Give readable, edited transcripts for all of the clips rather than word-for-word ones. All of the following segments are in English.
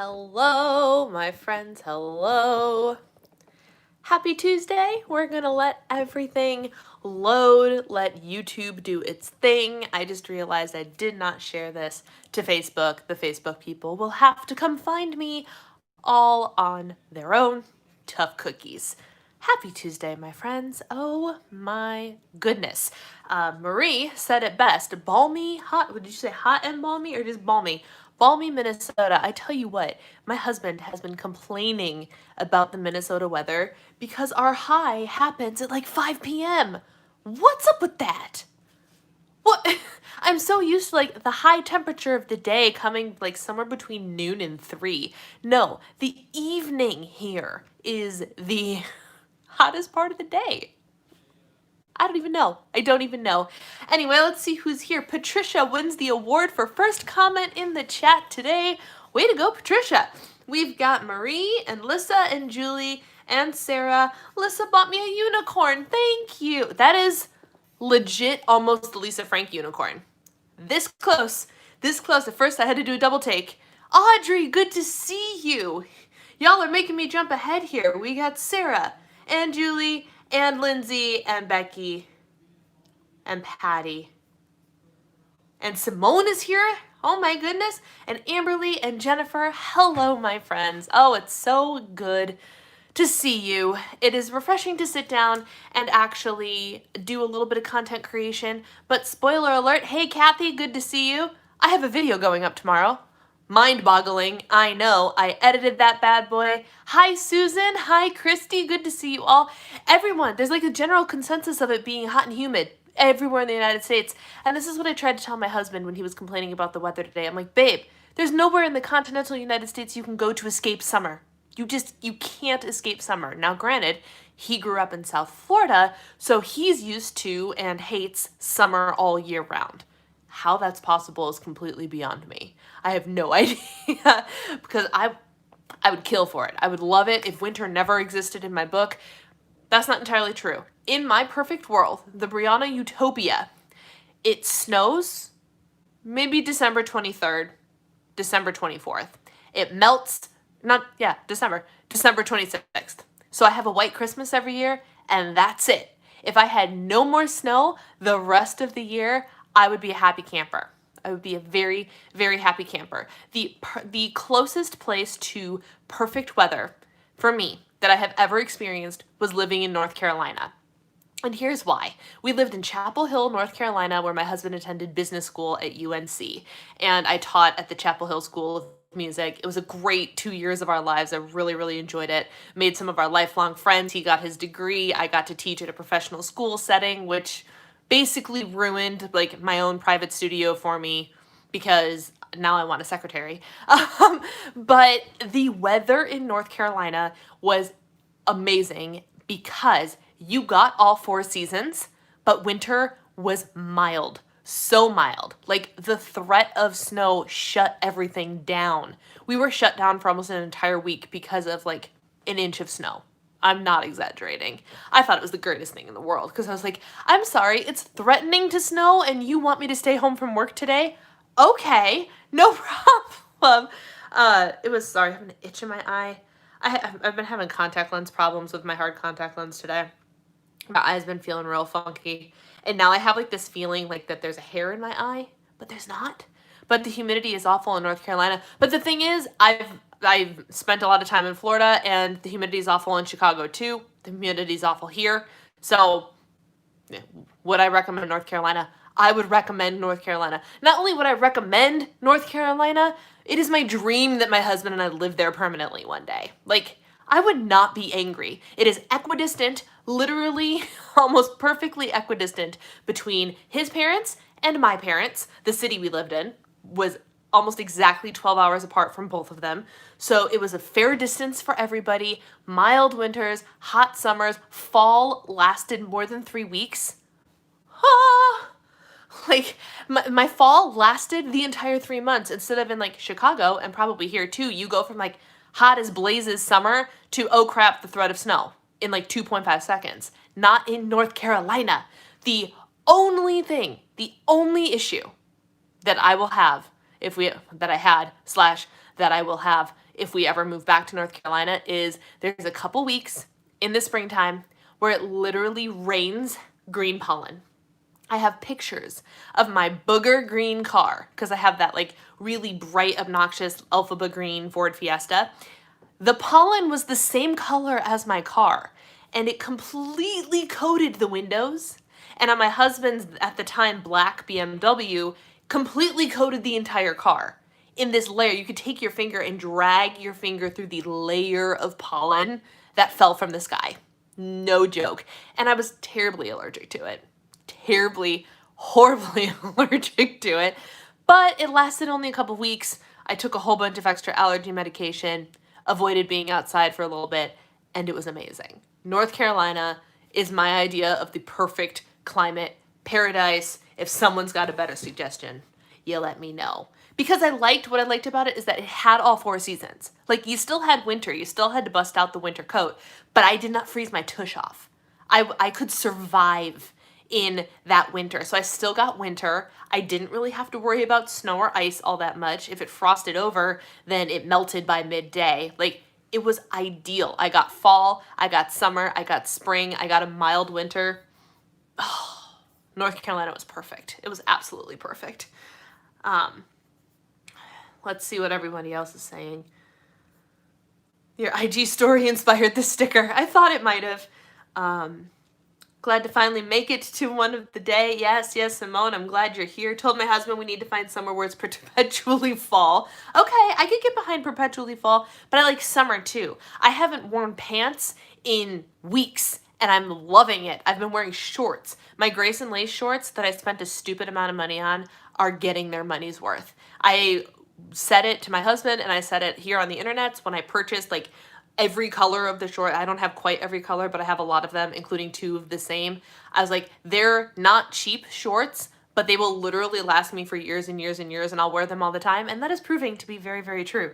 Hello, my friends, hello. Happy Tuesday. We're gonna let everything load, let YouTube do its thing. I just realized I did not share this to Facebook. The Facebook people will have to come find me all on their own. Tough cookies. Happy Tuesday, my friends. Oh my goodness. Marie said it best. Balmy, hot, did you say hot and balmy or just balmy? Balmy, Minnesota. I tell you what, my husband has been complaining about the Minnesota weather because our high happens at like 5 p.m. What's up with that? What? I'm so used to like the high temperature of the day coming like somewhere between noon and 3. No, the evening here is the hottest part of the day. I don't even know. I don't even know. Anyway, let's see who's here. Patricia wins the award for first comment in the chat today. Way to go, Patricia. We've got Marie and Lissa and Julie and Sarah. Lissa bought me a unicorn. Thank you. That is legit almost the Lisa Frank unicorn. This close. This close. At first I had to do a double take. Audrey, good to see you. Y'all are making me jump ahead here. We got Sarah and Julie and Lindsay and Becky and Patty. And Simone is here. Oh my goodness. And Amberly and Jennifer. Hello, my friends. Oh, it's so good to see you. It is refreshing to sit down and actually do a little bit of content creation. But spoiler alert, hey Kathy, good to see you. I have a video going up tomorrow. Mind-boggling, I know. I edited that bad boy. Hi Susan, hi Christy, good to see you all. Everyone, there's like a general consensus of it being hot and humid everywhere in the United States. And this is what I tried to tell my husband when he was complaining about the weather today. I'm like, babe, there's nowhere in the continental United States you can go to escape summer. You can't escape summer. Now granted, he grew up in South Florida, so he's used to and hates summer all year round. How that's possible is completely beyond me. I have no idea because I would kill for it. I would love it if winter never existed in my book. That's not entirely true. In my perfect world, the Brianna Utopia, it snows maybe December 23rd, December 24th. It melts, December 26th. So I have a white Christmas every year and that's it. If I had no more snow the rest of the year, I would be a happy camper. I would be a very, very happy camper. The closest place to perfect weather for me that I have ever experienced was living in North Carolina. And here's why. We lived in Chapel Hill, North Carolina, where my husband attended business school at UNC. And I taught at the Chapel Hill School of Music. It was a great 2 years of our lives. I really, really enjoyed it. Made some of our lifelong friends. He got his degree. I got to teach at a professional school setting, which basically ruined like my own private studio for me because now I want a secretary. But the weather in North Carolina was amazing because you got all 4 seasons, but winter was mild. So mild. Like the threat of snow shut everything down. We were shut down for almost an entire week because of like an inch of snow. I'm not exaggerating. I thought it was the greatest thing in the world because I was like, I'm sorry, it's threatening to snow and you want me to stay home from work today? Okay, no problem. Sorry, I have an itch in my eye. I've been having contact lens problems with my hard contact lens today. My eye's been feeling real funky. And now I have like this feeling like that there's a hair in my eye, but there's not. But the humidity is awful in North Carolina. But the thing is, I've spent a lot of time in Florida and the humidity is awful in Chicago too. The humidity is awful here. So would I recommend North Carolina? I would recommend North Carolina. Not only would I recommend North Carolina, it is my dream that my husband and I live there permanently one day. Like, I would not be angry. It is equidistant, literally almost perfectly equidistant between his parents and my parents. The city we lived in was almost exactly 12 hours apart from both of them. So it was a fair distance for everybody. Mild winters, hot summers, fall lasted more than 3 weeks. Like my fall lasted the entire 3 months instead of in like Chicago and probably here too. You go from like hot as blazes summer to oh crap, the threat of snow in like 2.5 seconds. Not in North Carolina. The only issue that I will have that that I will have if we ever move back to North Carolina is there's a couple weeks in the springtime where it literally rains green pollen. I have pictures of my booger green car because I have that like really bright, obnoxious Elphaba green Ford Fiesta. The pollen was the same color as my car, and it completely coated the windows. And on my husband's, at the time, black BMW, completely coated the entire car in this layer. You could take your finger and drag your finger through the layer of pollen that fell from the sky. No joke. And I was terribly allergic to it. Terribly, horribly allergic to it. But it lasted only a couple weeks. I took a whole bunch of extra allergy medication, avoided being outside for a little bit, and it was amazing. North Carolina is my idea of the perfect climate paradise. If someone's got a better suggestion, you let me know. Because what I liked about it is that it had all 4 seasons. Like, you still had winter, you still had to bust out the winter coat, but I did not freeze my tush off. I could survive in that winter. So I still got winter. I didn't really have to worry about snow or ice all that much. If it frosted over, then it melted by midday. Like, it was ideal. I got fall, I got summer, I got spring, I got a mild winter. Oh, North Carolina was perfect. It was absolutely perfect. Let's see what everybody else is saying. Your IG story inspired the sticker. I thought it might have. Glad to finally make it to one of the day. Yes, Simone, I'm glad you're here. Told my husband we need to find somewhere where it's perpetually fall. Okay, I could get behind perpetually fall, but I like summer too. I haven't worn pants in weeks, and I'm loving it. I've been wearing shorts. My Grace and Lace shorts that I spent a stupid amount of money on are getting their money's worth. I said it to my husband, and I said it here on the internet when I purchased like every color of the short. I don't have quite every color, but I have a lot of them, including 2 of the same. I was like, they're not cheap shorts, but they will literally last me for years and years and years, and I'll wear them all the time. And that is proving to be very, very true.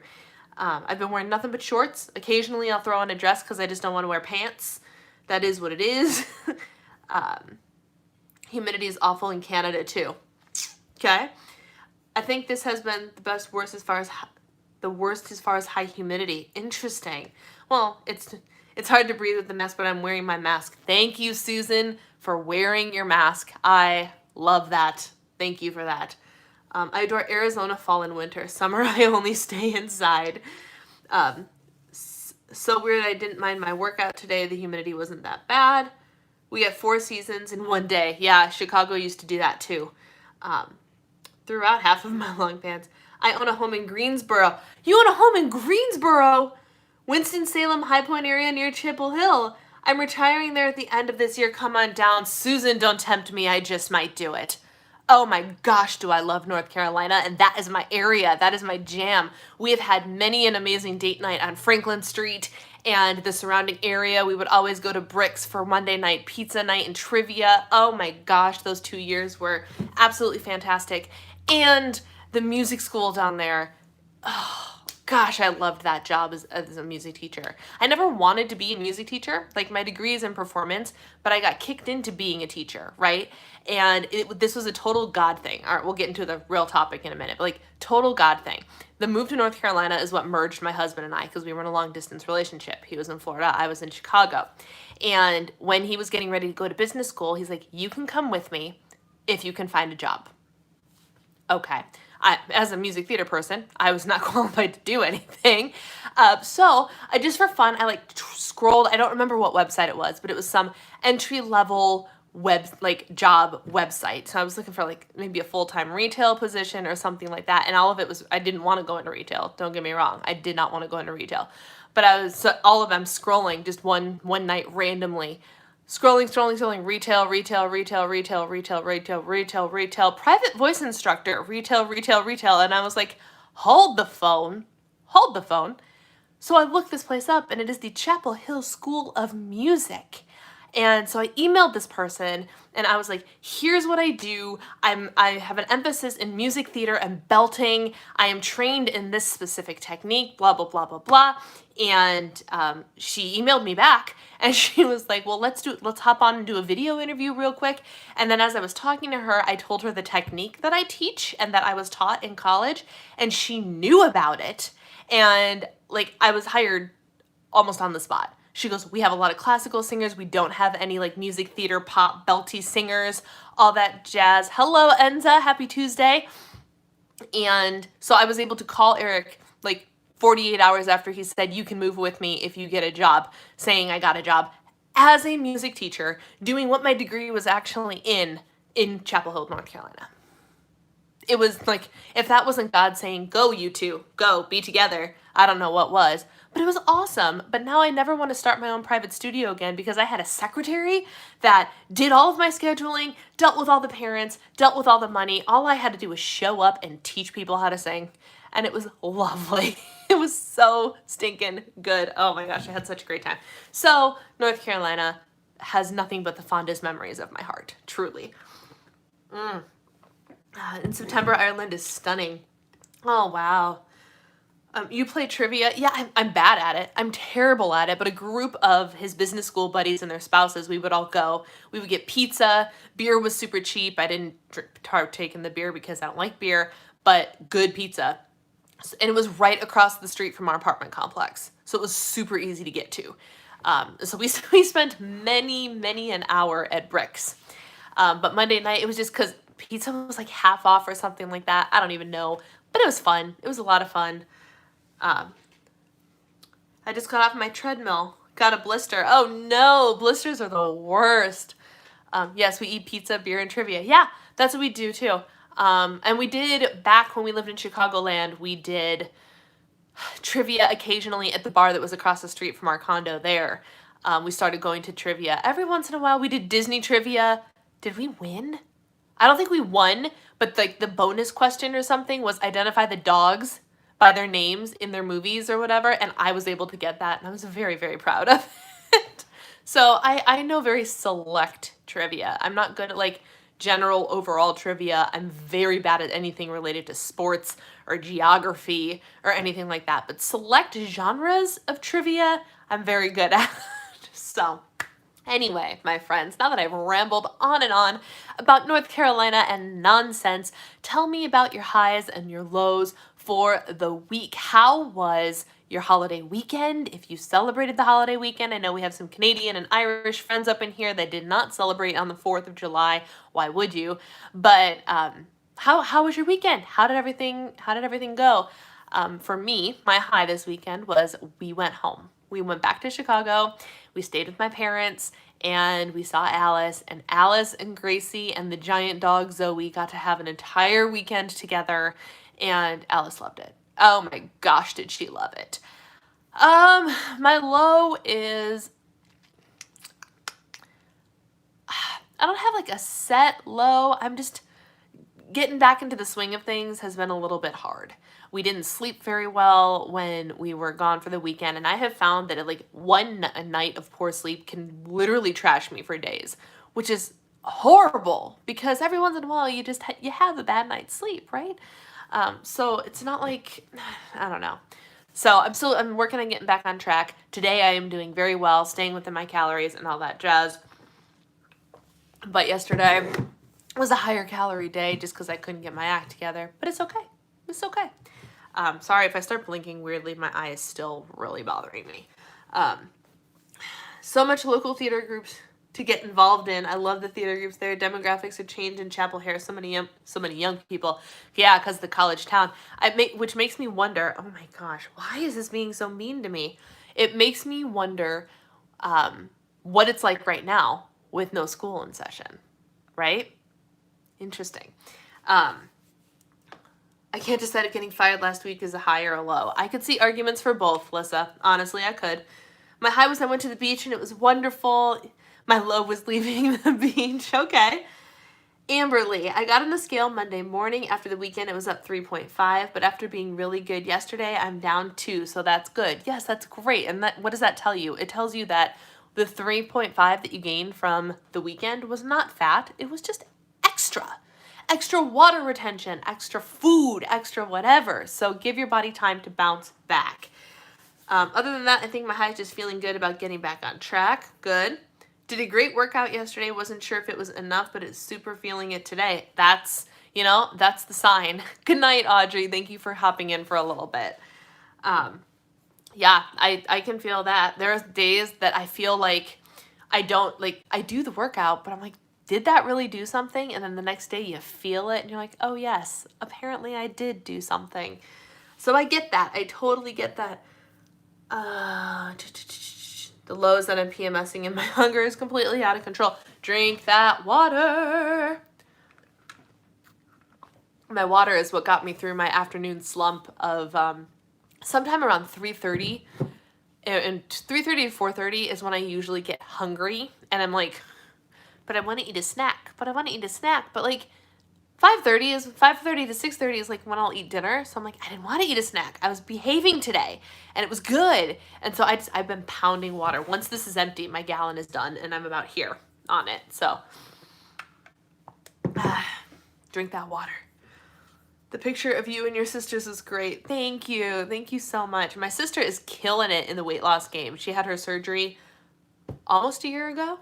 I've been wearing nothing but shorts. Occasionally I'll throw on a dress because I just don't want to wear pants. That is what it is. Humidity is awful in Canada too. Okay. I think this has been the worst as far as high humidity. Interesting. Well, it's hard to breathe with the mask, but I'm wearing my mask. Thank you, Susan, for wearing your mask. I love that. Thank you for that. I adore Arizona fall and winter. Summer, I only stay inside. So weird I didn't mind my workout today. The humidity wasn't that bad. We get 4 seasons in one day. Yeah, Chicago used to do that too. Threw out half of my long pants. I own a home in Greensboro. You own a home in Greensboro? Winston-Salem, High Point area near Chapel Hill. I'm retiring there at the end of this year. Come on down. Susan, don't tempt me. I just might do it. Oh my gosh, do I love North Carolina, and that is my area. That is my jam. We have had many an amazing date night on Franklin Street and the surrounding area. We would always go to Bricks for Monday night pizza night and trivia. Oh my gosh, those 2 years were absolutely fantastic. And the music school down there, oh gosh, I loved that job as a music teacher. I never wanted to be a music teacher. Like, my degree is in performance, but I got kicked into being a teacher, right? And this was a total God thing. All right, we'll get into the real topic in a minute, but like, total God thing. The move to North Carolina is what merged my husband and I, because we were in a long distance relationship. He was in Florida, I was in Chicago. And when he was getting ready to go to business school, he's like, you can come with me if you can find a job. Okay. As a music theater person, I was not qualified to do anything. So I just for fun, I scrolled. I don't remember what website it was, but it was some entry-level job website. So I was looking for maybe a full-time retail position or something like that. And all of it was, I didn't want to go into retail. Don't get me wrong. I did not want to go into retail. But I was, all of them scrolling just one night randomly. Scrolling, retail, private voice instructor, retail. And I was like, hold the phone. So I looked this place up, and it is the Chapel Hill School of Music. And so I emailed this person, and I was like, here's what I do. I have an emphasis in music theater and belting. I am trained in this specific technique, blah, blah, blah, blah, blah. And she emailed me back, and she was like, well, let's hop on and do a video interview real quick. And then as I was talking to her, I told her the technique that I teach and that I was taught in college, and she knew about it. And like I was hired almost on the spot. She goes, we have a lot of classical singers. We don't have any like music theater, pop, belty singers, all that jazz. Hello, Enza. Happy Tuesday. And so I was able to call Eric like 48 hours after he said, you can move with me if you get a job, saying I got a job as a music teacher doing what my degree was actually in Chapel Hill, North Carolina. It was like, if that wasn't God saying, go you two, go, be together, I don't know what was. But it was awesome. But now I never want to start my own private studio again because I had a secretary that did all of my scheduling, dealt with all the parents, dealt with all the money. All I had to do was show up and teach people how to sing. And it was lovely. It was so stinking good. Oh my gosh, I had such a great time. So North Carolina has nothing but the fondest memories of my heart, truly. In September, Ireland is stunning. Oh, wow. You play trivia? Yeah, I'm bad at it. I'm terrible at it, but a group of his business school buddies and their spouses, we would all go. We would get pizza. Beer was super cheap. I didn't partake in the beer because I don't like beer, but good pizza. And it was right across the street from our apartment complex. So it was super easy to get to. So we spent many an hour at Bricks. But Monday night, it was just because pizza was like half off or something like that. I don't even know. But it was fun. It was a lot of fun. I just got off my treadmill. Got a blister. Oh no, blisters are the worst. Yes, we eat pizza, beer, and trivia. Yeah, that's what we do too. And we did, back when we lived in Chicagoland, we did trivia occasionally at the bar that was across the street from our condo there. We started going to trivia. Every once in a while, we did Disney trivia. Did we win? I don't think we won, but like the bonus question or something was identify the dogs by their names in their movies or whatever, and I was able to get that, and I was very, very proud of it. So I know very select trivia. I'm not good at like general overall trivia. I'm very bad at anything related to sports or geography or anything like that, but select genres of trivia, I'm very good at. So anyway, my friends, now that I've rambled on and on about North Carolina and nonsense, tell me about your highs and your lows for the week. How was your holiday weekend? If you celebrated the holiday weekend, I know we have some Canadian and Irish friends up in here that did not celebrate on the 4th of July. Why would you? But how was your weekend? How did everything go? For me, my high this weekend was we went home. We went back to Chicago. We stayed with my parents and we saw Alice, and Alice and Gracie and the giant dog Zoe got to have an entire weekend together, and Alice loved it. Oh my gosh, did she love it. My low is, I don't have like a set low. I'm just getting back into the swing of things has been a little bit hard. We didn't sleep very well when we were gone for the weekend, and I have found that like one night of poor sleep can literally trash me for days, which is horrible because every once in a while you have a bad night's sleep, right? So it's not like, I don't know. So I'm working on getting back on track. Today I am doing very well, staying within my calories and all that jazz. But yesterday was a higher calorie day just because I couldn't get my act together. But it's okay. It's okay. Sorry if I start blinking weirdly. My eye is still really bothering me. So much local theater groups to get involved in. I love the theater groups there. Demographics have changed in Chapel Hill. So many young people. Yeah, because the college town. Which makes me wonder, oh my gosh, why is this being so mean to me? It makes me wonder what it's like right now with no school in session, right? Interesting. I can't decide if getting fired last week is a high or a low. I could see arguments for both, Lissa. Honestly, I could. My high was I went to the beach and it was wonderful. My low was leaving the beach. Okay. Amberly, I got on the scale Monday morning. After the weekend, it was up 3.5, but after being really good yesterday, I'm down 2, so that's good. Yes, that's great. And what does that tell you? It tells you that the 3.5 that you gained from the weekend was not fat. It was just extra water retention, extra food, extra whatever. So give your body time to bounce back. Other than that, I think my high is just feeling good about getting back on track. Good. Did a great workout yesterday. Wasn't sure if it was enough, but it's super feeling it today. That's the sign. Good night, Audrey. Thank you for hopping in for a little bit. Yeah, I can feel that. There's days that I feel like I don't, like, I do the workout, but I'm like, did that really do something? And then the next day you feel it and you're like, oh yes, apparently I did do something. So I get that. I totally get that. The lows that I'm PMSing and my hunger is completely out of control. Drink that water. My water is what got me through my afternoon slump of sometime around 3:30. And 3:30 to 4:30 is when I usually get hungry. And I'm like, but I want to eat a snack. But like 5:30 to 6:30 is like when I'll eat dinner. So I'm like, I didn't want to eat a snack. I was behaving today and it was good. And so I've been pounding water. Once this is empty, my gallon is done and I'm about here on it. So drink that water. The picture of you and your sisters is great. Thank you. Thank you so much. My sister is killing it in the weight loss game. She had her surgery almost a year ago,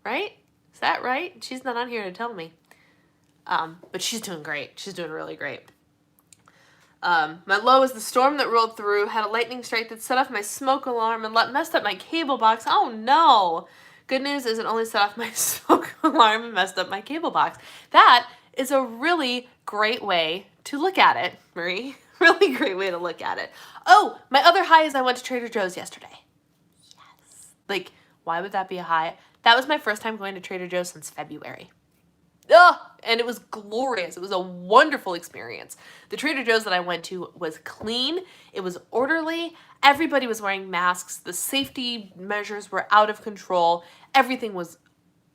right? Is that right? She's not on here to tell me. But she's doing great. She's doing really great. My low is the storm that rolled through, had a lightning strike that set off my smoke alarm and messed up my cable box. Oh no! Good news is it only set off my smoke alarm and messed up my cable box. That is a really great way to look at it, Marie. Really great way to look at it. Oh, my other high is I went to Trader Joe's yesterday. Yes. Like, why would that be a high? That was my first time going to Trader Joe's since February. Ugh, and it was glorious. It was a wonderful experience. The Trader Joe's that I went to was clean. It was orderly. Everybody was wearing masks. The safety measures were out of control. Everything was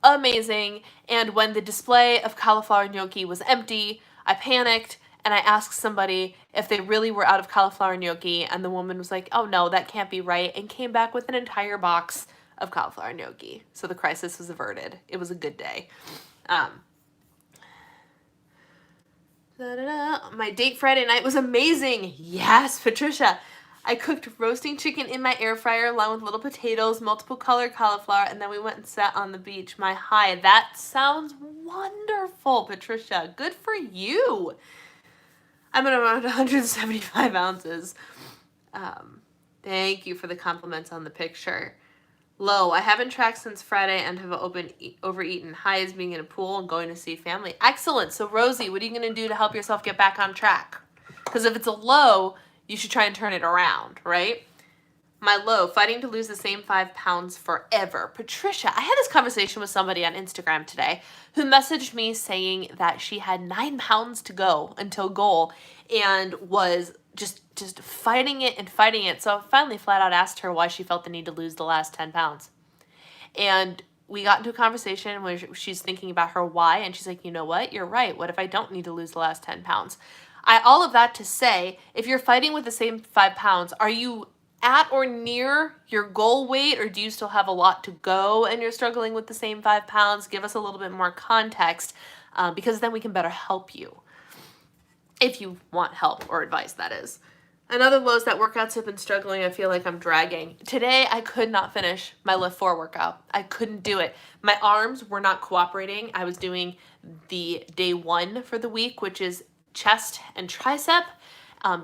amazing. And when the display of cauliflower gnocchi was empty, I panicked and I asked somebody if they really were out of cauliflower gnocchi, and the woman was like, oh no, that can't be right, and came back with an entire box of cauliflower gnocchi. So the crisis was averted. It was a good day. My date Friday night was amazing. Yes, Patricia. I cooked roasting chicken in my air fryer along with little potatoes, multiple color cauliflower, and then we went and sat on the beach. My high. That sounds wonderful, Patricia. Good for you. I'm at around 175 ounces. Thank you for the compliments on the picture. Low, I haven't tracked since Friday and have overeaten. High is being in a pool and going to see family. Excellent. So Rosie, what are you going to do to help yourself get back on track? Because if it's a low, you should try and turn it around, right? My low, fighting to lose the same 5 pounds forever. Patricia, I had this conversation with somebody on Instagram today who messaged me saying that she had 9 pounds to go until goal and was just fighting it. So I finally flat out asked her why she felt the need to lose the last 10 pounds. And we got into a conversation where she's thinking about her why, and she's like, you know what? You're right. What if I don't need to lose the last 10 pounds? All of that to say, if you're fighting with the same 5 pounds, are you at or near your goal weight, or do you still have a lot to go and you're struggling with the same 5 pounds? Give us a little bit more context, because then we can better help you. If you want help or advice, that is. Another low is that workouts have been struggling. I feel like I'm dragging. Today, I could not finish my Lift 4 workout. I couldn't do it. My arms were not cooperating. I was doing the day 1 for the week, which is chest and tricep,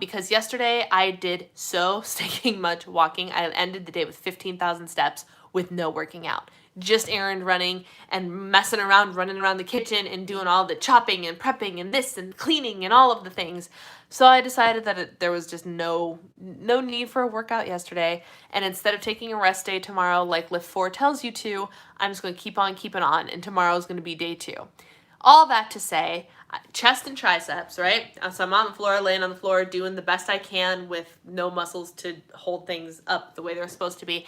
because yesterday I did so stinking much walking. I ended the day with 15,000 steps with no working out. Just errand running and messing around, running around the kitchen and doing all the chopping and prepping and this and cleaning and all of the things. So I decided that there was just no need for a workout yesterday. And instead of taking a rest day tomorrow, like Lift 4 tells you to, I'm just going to keep on keeping on. And tomorrow is going to be day 2. All that to say, chest and triceps, right? So I'm on the floor, laying on the floor, doing the best I can with no muscles to hold things up the way they're supposed to be.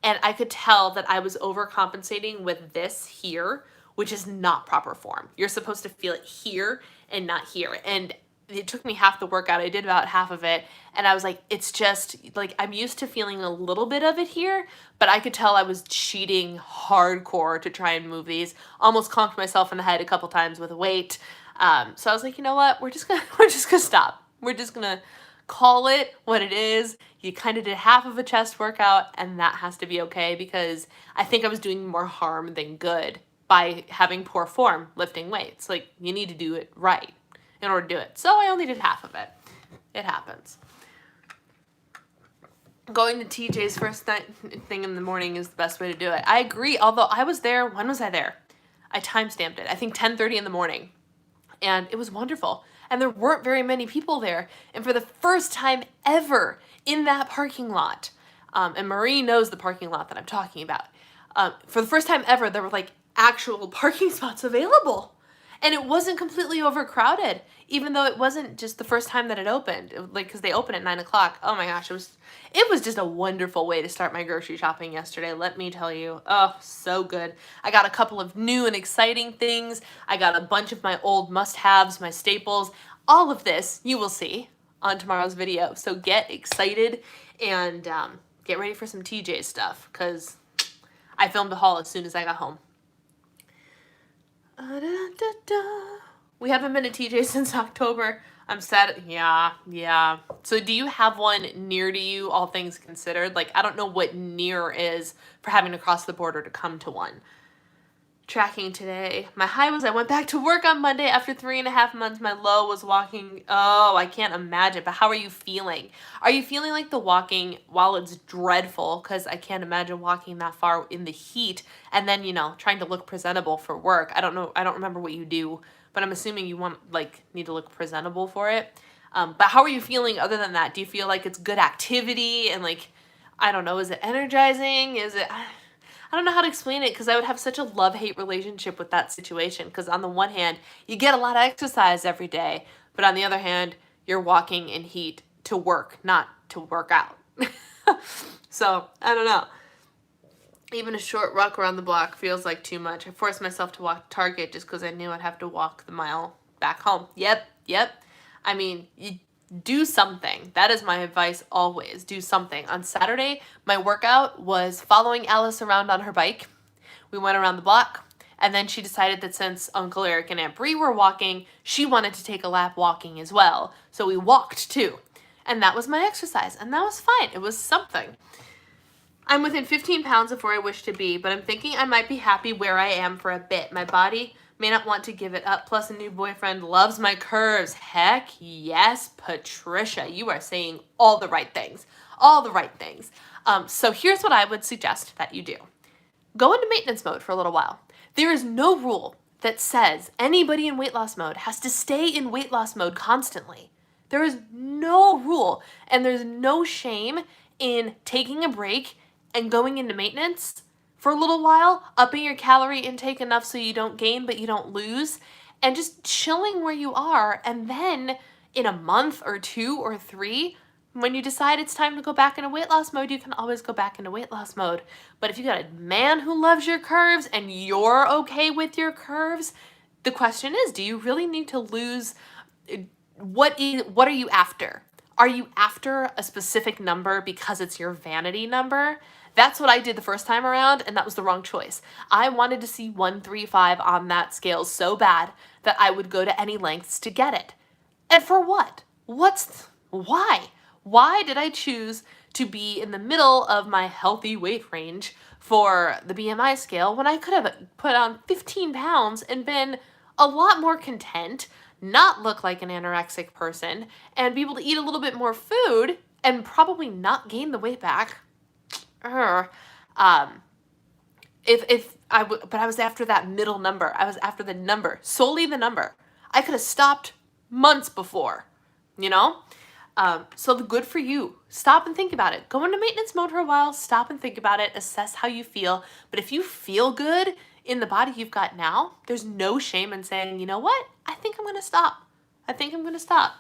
And I could tell that I was overcompensating with this here, which is not proper form. You're supposed to feel it here and not here. And it took me half the workout. I did about half of it. And I was like, it's just like, I'm used to feeling a little bit of it here, but I could tell I was cheating hardcore to try and move these. Almost conked myself in the head a couple times with a weight. So I was like, you know what? We're just gonna stop. We're just gonna call it what it is. You kind of did half of a chest workout, and that has to be okay, because I think I was doing more harm than good by having poor form lifting weights. Like, you need to do it right in order to do it. So I only did half of it. It happens. going to TJ's thing in the morning is the best way to do it. I agree, although I was there, when was I there? I timestamped it. I think 10:30 in the morning. And it was wonderful. And there weren't very many people there. And for the first time ever in that parking lot, and Marie knows the parking lot that I'm talking about, for the first time ever, there were like actual parking spots available. And it wasn't completely overcrowded, even though it wasn't just the first time that it opened. Because they open at 9 o'clock. Oh my gosh, it was just a wonderful way to start my grocery shopping yesterday, let me tell you. Oh, so good. I got a couple of new and exciting things. I got a bunch of my old must-haves, my staples. All of this you will see on tomorrow's video. So get excited and get ready for some TJ stuff, because I filmed a haul as soon as I got home. We haven't been to TJ since October. I'm sad. Yeah. So do you have one near to you, all things considered? Like, I don't know what near is for having to cross the border to come to one. Tracking today. My high was I went back to work on Monday after 3.5 months. My low was walking. Oh, I can't imagine. But how are you feeling? Are you feeling like the walking, while it's dreadful, because I can't imagine walking that far in the heat, and then, trying to look presentable for work. I don't know. I don't remember what you do, but I'm assuming you need to look presentable for it. But how are you feeling other than that? Do you feel like it's good activity and I don't know, is it energizing? I don't know how to explain it, because I would have such a love-hate relationship with that situation, because on the one hand, you get a lot of exercise every day, but on the other hand, you're walking in heat to work, not to work out. So, I don't know. Even a short walk around the block feels like too much. I forced myself to walk to Target just because I knew I'd have to walk the mile back home. Yep. I mean, you do something. That is my advice always. Do something. On Saturday, my workout was following Alice around on her bike. We went around the block, and then she decided that since Uncle Eric and Aunt Bree were walking, she wanted to take a lap walking as well. So we walked too. And that was my exercise, and that was fine. It was something. I'm within 15 pounds of where I wish to be, but I'm thinking I might be happy where I am for a bit. My body may not want to give it up, plus a new boyfriend loves my curves. Heck yes, Patricia, you are saying all the right things. All the right things. So here's what I would suggest that you do. Go into maintenance mode for a little while. There is no rule that says anybody in weight loss mode has to stay in weight loss mode constantly. There is no rule, and there's no shame in taking a break and going into maintenance for a little while, upping your calorie intake enough so you don't gain but you don't lose, and just chilling where you are. And then in a month or 2 or 3, when you decide it's time to go back into weight loss mode, you can always go back into weight loss mode. But if you got a man who loves your curves and you're okay with your curves, the question is, do you really need to lose? What are you after? Are you after a specific number because it's your vanity number? That's what I did the first time around, and that was the wrong choice. I wanted to see 135 on that scale so bad that I would go to any lengths to get it. And for what? Why? Why did I choose to be in the middle of my healthy weight range for the BMI scale when I could have put on 15 pounds and been a lot more content, not look like an anorexic person, and be able to eat a little bit more food and probably not gain the weight back? But I was after that middle number. I was after the number, solely the number. I could have stopped months before, So good for you. Stop and think about it. Go into maintenance mode for a while. Stop and think about it. Assess how you feel. But if you feel good in the body you've got now, there's no shame in saying, you know what? I think I'm going to stop.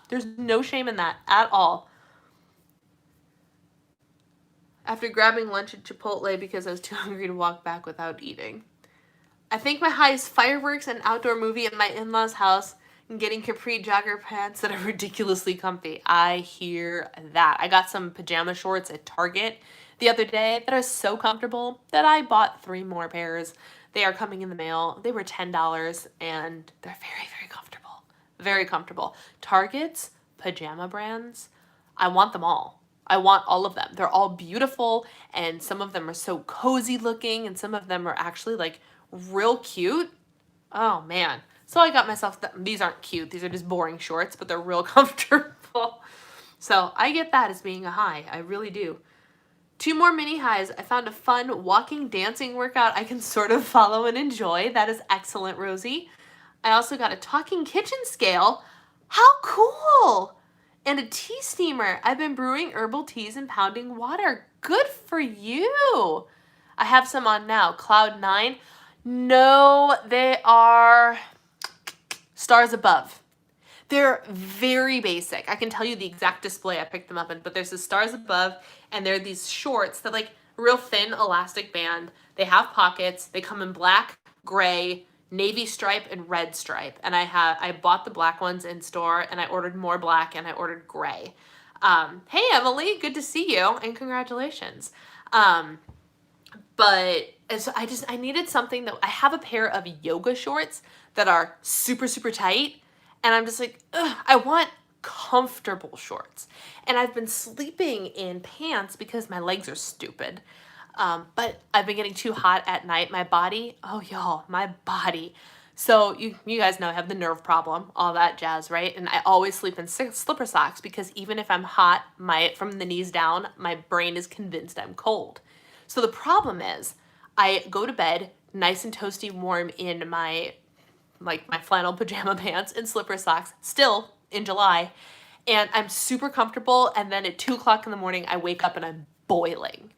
There's no shame in that at all. After grabbing lunch at Chipotle because I was too hungry to walk back without eating. I think my high is fireworks, an outdoor movie at my in-laws' house, and getting capri jogger pants that are ridiculously comfy. I hear that. I got some pajama shorts at Target the other day that are so comfortable that I bought 3 more pairs. They are coming in the mail. They were $10, and they're very, very comfortable. Very comfortable. Target's pajama brands, I want them all. I want all of them. They're all beautiful, and some of them are so cozy looking, and some of them are actually real cute. Oh man. So I got myself, these aren't cute. These are just boring shorts, but they're real comfortable. So I get that as being a high. I really do. 2 more mini highs. I found a fun walking dancing workout I can sort of follow and enjoy. That is excellent, Rosie. I also got a talking kitchen scale. How cool! And a tea steamer. I've been brewing herbal teas and pounding water. Good for you. I have some on now. Cloud 9. No, they are Stars Above. They're very basic. I can tell you the exact display I picked them up in, but there's the Stars Above, and they're these shorts that like real thin elastic band. They have pockets. They come in black, gray, navy stripe, and red stripe. And I bought the black ones in store, and I ordered more black, and I ordered gray. Hey Emily, good to see you, and congratulations. But so I needed something that I have a pair of yoga shorts that are super, super tight. And I'm just like, ugh, I want comfortable shorts. And I've been sleeping in pants because my legs are stupid. But I've been getting too hot at night. My body, oh y'all, my body. So you guys know I have the nerve problem, all that jazz, right? And I always sleep in slipper socks because even if I'm hot, from the knees down, my brain is convinced I'm cold. So the problem is I go to bed nice and toasty warm in my flannel pajama pants and slipper socks still in July, and I'm super comfortable, and then at 2 o'clock in the morning I wake up and I'm boiling.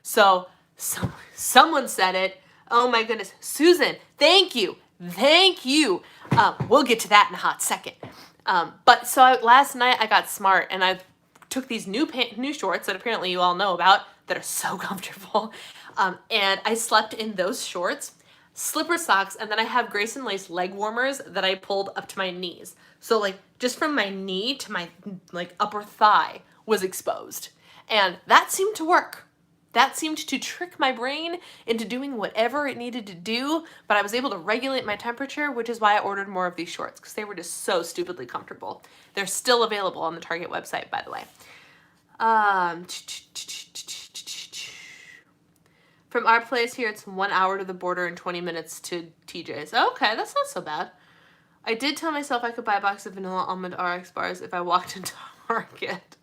So someone said it. Oh my goodness, Susan, thank you. We'll get to that in a hot second. But last night I got smart and I took these new shorts that apparently you all know about that are so comfortable, and I slept in those shorts, slipper socks, and then I have Grace and Lace leg warmers that I pulled up to my knees. So like just from my knee to my like upper thigh was exposed. And that seemed to work. That seemed to trick my brain into doing whatever it needed to do, but I was able to regulate my temperature, which is why I ordered more of these shorts because they were just so stupidly comfortable. They're still available on the Target website, by the way. From our place here, it's 1 hour to the border and 20 minutes to TJ's. Okay, that's not so bad. I did tell myself I could buy a box of vanilla almond RX bars if I walked into Target.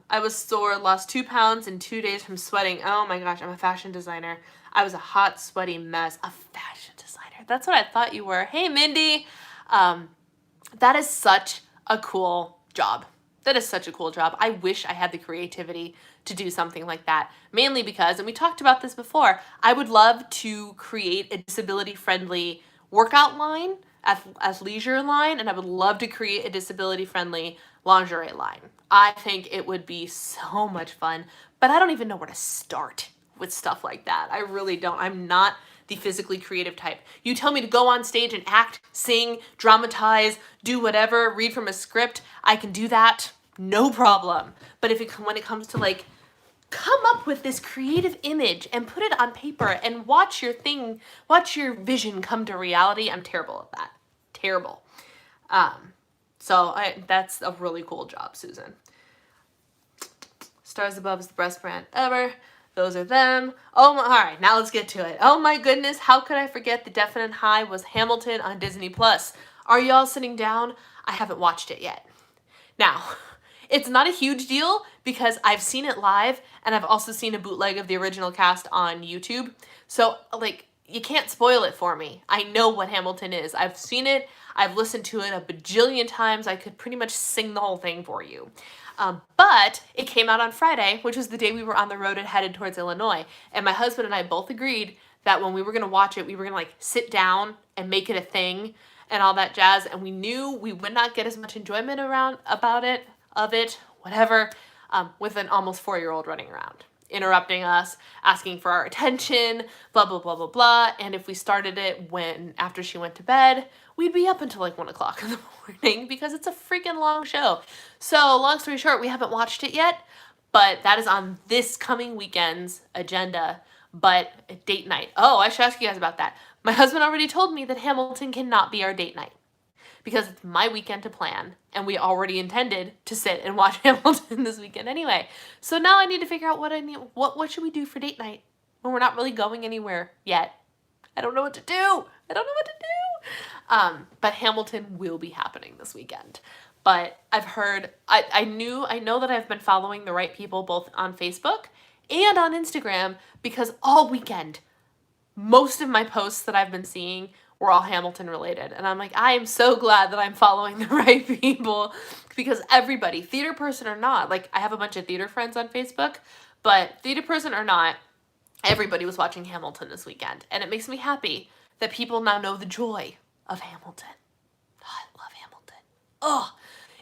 I was sore, lost 2 pounds in 2 days from sweating. Oh my gosh, I'm a fashion designer. I was a hot, sweaty mess. A fashion designer. That's what I thought you were. Hey, Mindy. That is such a cool job. That is such a cool job. I wish I had the creativity to do something like that. Mainly because, and we talked about this before, I would love to create a disability-friendly workout line, athleisure line, and I would love to create a disability-friendly lingerie line. I think it would be so much fun, but I don't even know where to start with stuff like that. I really don't. I'm not the physically creative type. You tell me to go on stage and act, sing, dramatize, do whatever, read from a script, I can do that, no problem. But when it comes to like, come up with this creative image and put it on paper and watch your vision come to reality, I'm terrible at that. Terrible. That's a really cool job, Susan. Stars Above is the best brand ever. Those are them. All right, now let's get to it. Oh my goodness, how could I forget the definite high was Hamilton on Disney+. Are y'all sitting down? I haven't watched it yet. Now, it's not a huge deal because I've seen it live and I've also seen a bootleg of the original cast on YouTube. So, like, you can't spoil it for me. I know what Hamilton is. I've seen it. I've listened to it a bajillion times. I could pretty much sing the whole thing for you. But it came out on Friday, which was the day we were on the road and headed towards Illinois. And my husband and I both agreed that when we were going to watch it, we were going to like sit down and make it a thing and all that jazz. And we knew we would not get as much enjoyment with an almost 4-year-old running around, interrupting us, asking for our attention, blah, blah, blah, blah, blah. And if we started it after she went to bed, we'd be up until like 1 o'clock in the morning because it's a freaking long show. So long story short, we haven't watched it yet, but that is on this coming weekend's agenda. But date night. Oh, I should ask you guys about that. My husband already told me that Hamilton cannot be our date night because it's my weekend to plan, and we already intended to sit and watch Hamilton this weekend anyway. So now I need to figure out what should we do for date night when we're not really going anywhere yet. I don't know what to do. But Hamilton will be happening this weekend. But I've heard, I know that I've been following the right people both on Facebook and on Instagram, because all weekend, most of my posts that I've been seeing were all Hamilton related. And I'm like, I am so glad that I'm following the right people, because everybody, theater person or not, like I have a bunch of theater friends on Facebook, but theater person or not, everybody was watching Hamilton this weekend. And it makes me happy that people now know the joy of Hamilton. Oh, I love Hamilton. Oh,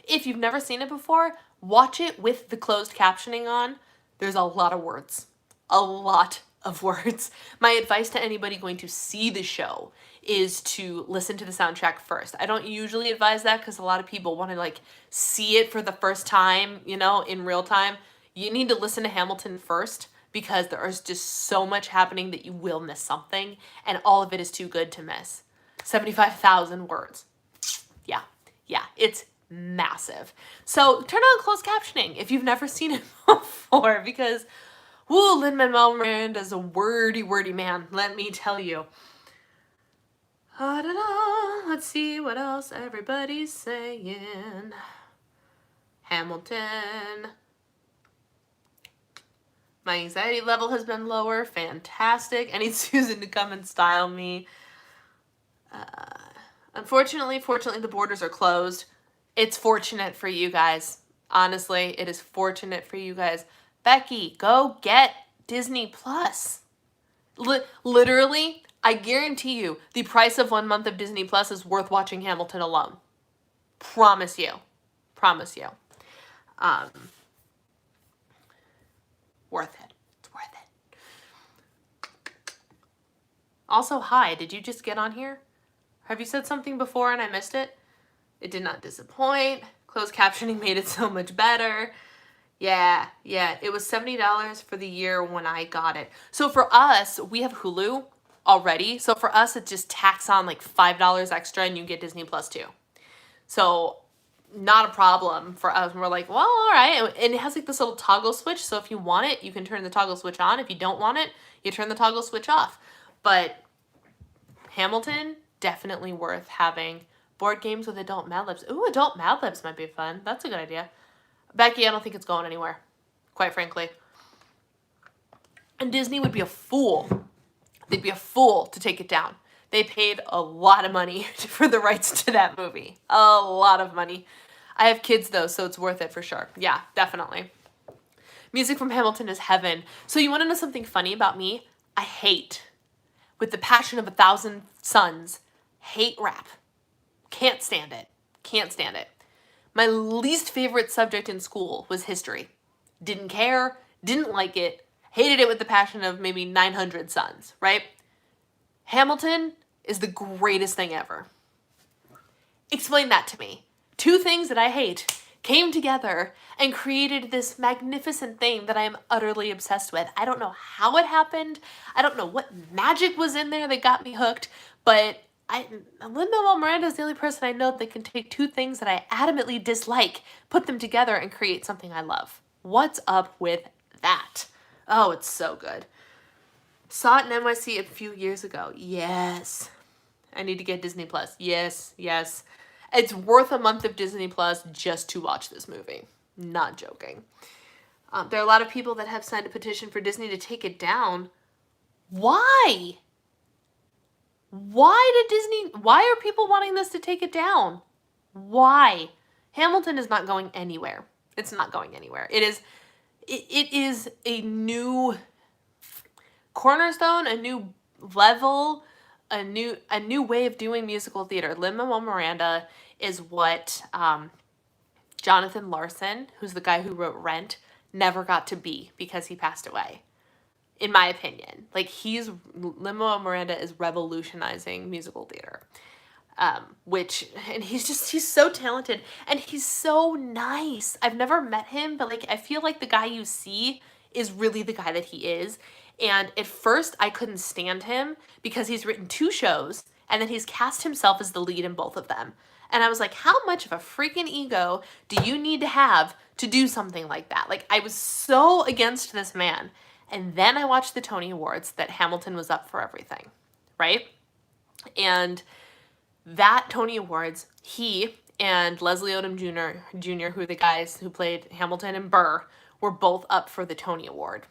if you've never seen it before, watch it with the closed captioning on. There's a lot of words. A lot of words. My advice to anybody going to see the show is to listen to the soundtrack first. I don't usually advise that because a lot of people want to like see it for the first time, you know, in real time. You need to listen to Hamilton first because there is just so much happening that you will miss something, and all of it is too good to miss. 75,000 words. Yeah, it's massive. So turn on closed captioning if you've never seen it before, because woo, Lin-Manuel Miranda's a wordy man, let me tell you. Let's see what else everybody's saying. Hamilton. My anxiety level has been lower. Fantastic. I need Susan to come and style me. Unfortunately, the borders are closed. It's fortunate for you guys. Honestly, it is fortunate for you guys. Becky, go get Disney Plus. Literally, I guarantee you, the price of 1 month of Disney Plus is worth watching Hamilton alone. Promise you. Worth it. It's worth it. Also, hi, did you just get on here? Have you said something before and I missed it? It did not disappoint. Closed captioning made it so much better. Yeah, it was $70 for the year when I got it. So for us, we have Hulu already. So for us, it just tacks on like $5 extra and you get Disney Plus too. So not a problem for us. We're like, well, all right. And it has like this little toggle switch. So if you want it, you can turn the toggle switch on. If you don't want it, you turn the toggle switch off. But Hamilton, definitely worth having. Board games with adult Mad Libs. Ooh, adult Mad Libs might be fun. That's a good idea. Becky, I don't think it's going anywhere, quite frankly. And Disney would be a fool. They'd be a fool to take it down. They paid a lot of money for the rights to that movie. A lot of money. I have kids though, so it's worth it for sure. Yeah, definitely. Music from Hamilton is heaven. So you want to know something funny about me? I hate, with the passion of 1,000 suns, hate rap. Can't stand it. My least favorite subject in school was history. Didn't care, didn't like it, hated it with the passion of maybe 900 suns, right? Hamilton is the greatest thing ever. Explain that to me. Two things that I hate came together and created this magnificent thing that I am utterly obsessed with. I don't know how it happened. I don't know what magic was in there that got me hooked, but Lin-Manuel Miranda is the only person I know that can take two things that I adamantly dislike, put them together, and create something I love. What's up with that? Oh, it's so good. Saw it in NYC a few years ago. Yes. I need to get Disney Plus. Yes. It's worth a month of Disney Plus just to watch this movie. Not joking. There are a lot of people that have signed a petition for Disney to take it down. Why? Why are people wanting this to take it down? Why? Hamilton is not going anywhere. It's not going anywhere. It is a new cornerstone, a new level, a new way of doing musical theater. Lin-Manuel Miranda is what Jonathan Larson, who's the guy who wrote Rent, never got to be because he passed away. In my opinion, like Lin-Manuel Miranda is revolutionizing musical theater, and he's so talented and he's so nice. I've never met him, but like I feel like the guy you see is really the guy that he is. And at first I couldn't stand him because he's written 2 shows and then he's cast himself as the lead in both of them. And I was like, how much of a freaking ego do you need to have to do something like that? Like I was so against this man. And then I watched the Tony Awards that Hamilton was up for everything, right? And that Tony Awards, he and Leslie Odom Jr., who are the guys who played Hamilton and Burr, were both up for the Tony Award.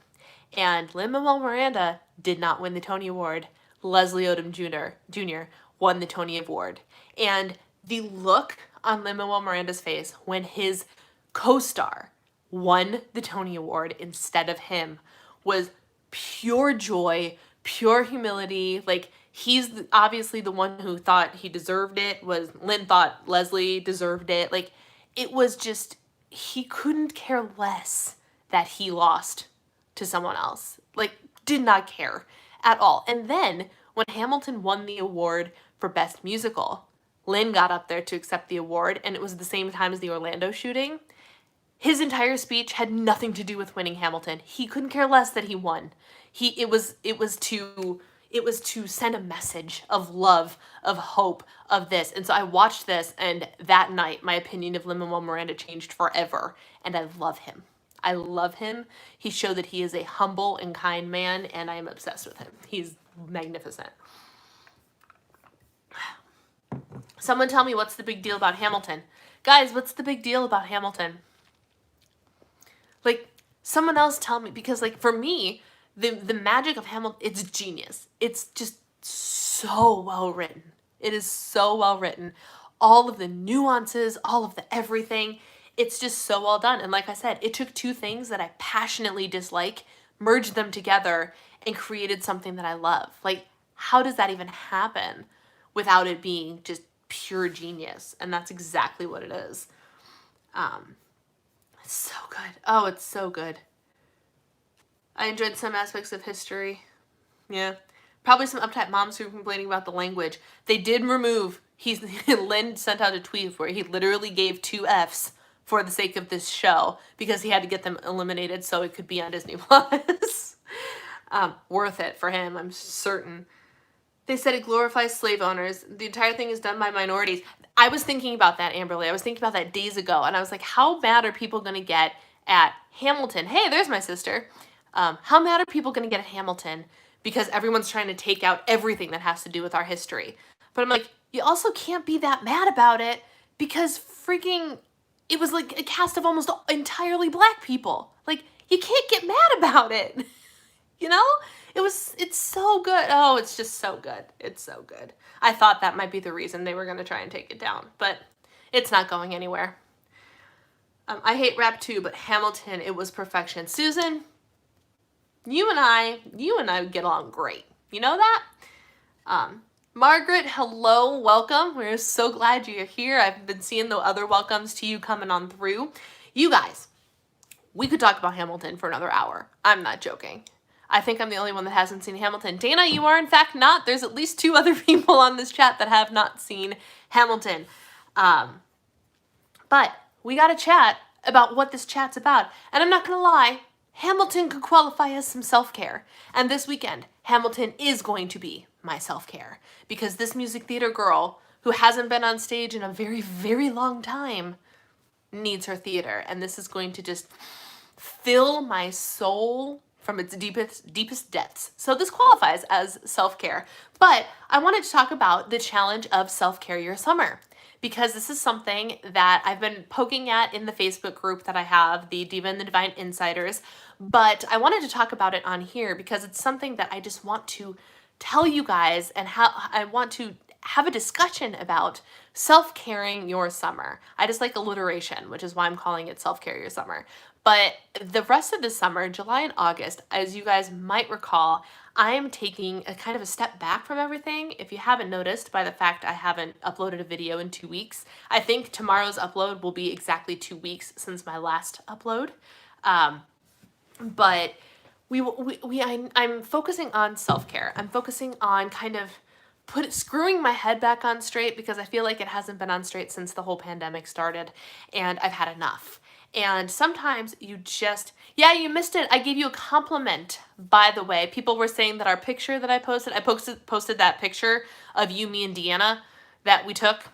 And Lin-Manuel Miranda did not win the Tony Award. Leslie Odom Jr. won the Tony Award. And the look on Lin-Manuel Miranda's face when his co-star won the Tony Award instead of him was pure joy, pure humility. Like, he's obviously the one who thought he deserved it. Lin thought Leslie deserved it. Like, it was just, he couldn't care less that he lost to someone else. Like, did not care at all. And then when Hamilton won the award for Best Musical, Lin got up there to accept the award, and it was the same time as the Orlando shooting. His entire speech had nothing to do with winning Hamilton. He couldn't care less that he won. It was to send a message of love, of hope, of this. And so I watched this, and that night my opinion of Lin-Manuel Miranda changed forever, and I love him. I love him. He showed that he is a humble and kind man, and I am obsessed with him. He's magnificent. Someone tell me, what's the big deal about Hamilton? Guys, what's the big deal about Hamilton? Like, someone else tell me, because, like, for me, the magic of Hamilton, it's genius. It's just so well written. It is so well written. All of the nuances, all of the everything, it's just so well done. And like I said, it took two things that I passionately dislike, merged them together, and created something that I love. Like, how does that even happen without it being just pure genius? And that's exactly what it is. It's so good. Oh, it's so good. I enjoyed some aspects of history. Yeah. Probably some uptight moms who were complaining about the language. They did remove, Lin sent out a tweet where he literally gave 2 Fs for the sake of this show because he had to get them eliminated so it could be on Disney Plus. Worth it for him, I'm certain. They said it glorifies slave owners. The entire thing is done by minorities. I was thinking about that, Amberly. I was thinking about that days ago, and I was like, how mad are people going to get at Hamilton? Hey, there's my sister. How mad are people going to get at Hamilton because everyone's trying to take out everything that has to do with our history? But I'm like, you also can't be that mad about it because freaking, it was like a cast of almost entirely black people. Like, you can't get mad about it. You know? It's so good. Oh, it's just so good. It's so good. I thought that might be the reason they were going to try and take it down, but it's not going anywhere. I hate rap too, but Hamilton, it was perfection. Susan, you and I get along great. You know that? Margaret, hello, welcome. We're so glad you're here. I've been seeing the other welcomes to you coming on through. You guys, we could talk about Hamilton for another hour. I'm not joking. I think I'm the only one that hasn't seen Hamilton. Dana, you are in fact not. There's at least 2 other people on this chat that have not seen Hamilton. But we got to chat about what this chat's about. And I'm not going to lie, Hamilton could qualify as some self-care. And this weekend, Hamilton is going to be my self-care. Because this music theater girl, who hasn't been on stage in a very, very long time, needs her theater. And this is going to just fill my soul from its deepest depths. So this qualifies as self-care. But I wanted to talk about the challenge of self-care your summer, because this is something that I've been poking at in the Facebook group that I have, the Diva and the Divine Insiders. But I wanted to talk about it on here because it's something that I just want to tell you guys, and how I want to have a discussion about self-caring your summer. I just like alliteration, which is why I'm calling it self-care your summer. But the rest of the summer, July and August, as you guys might recall, I'm taking a kind of a step back from everything. If you haven't noticed by the fact I haven't uploaded a video in 2 weeks, I think tomorrow's upload will be exactly 2 weeks since my last upload. But I'm focusing on self-care. I'm focusing on kind of screwing my head back on straight, because I feel like it hasn't been on straight since the whole pandemic started, and I've had enough. And sometimes you just, yeah, you missed it. I gave you a compliment, by the way. People were saying that our picture that I posted that picture of you, me, and Deanna that we took.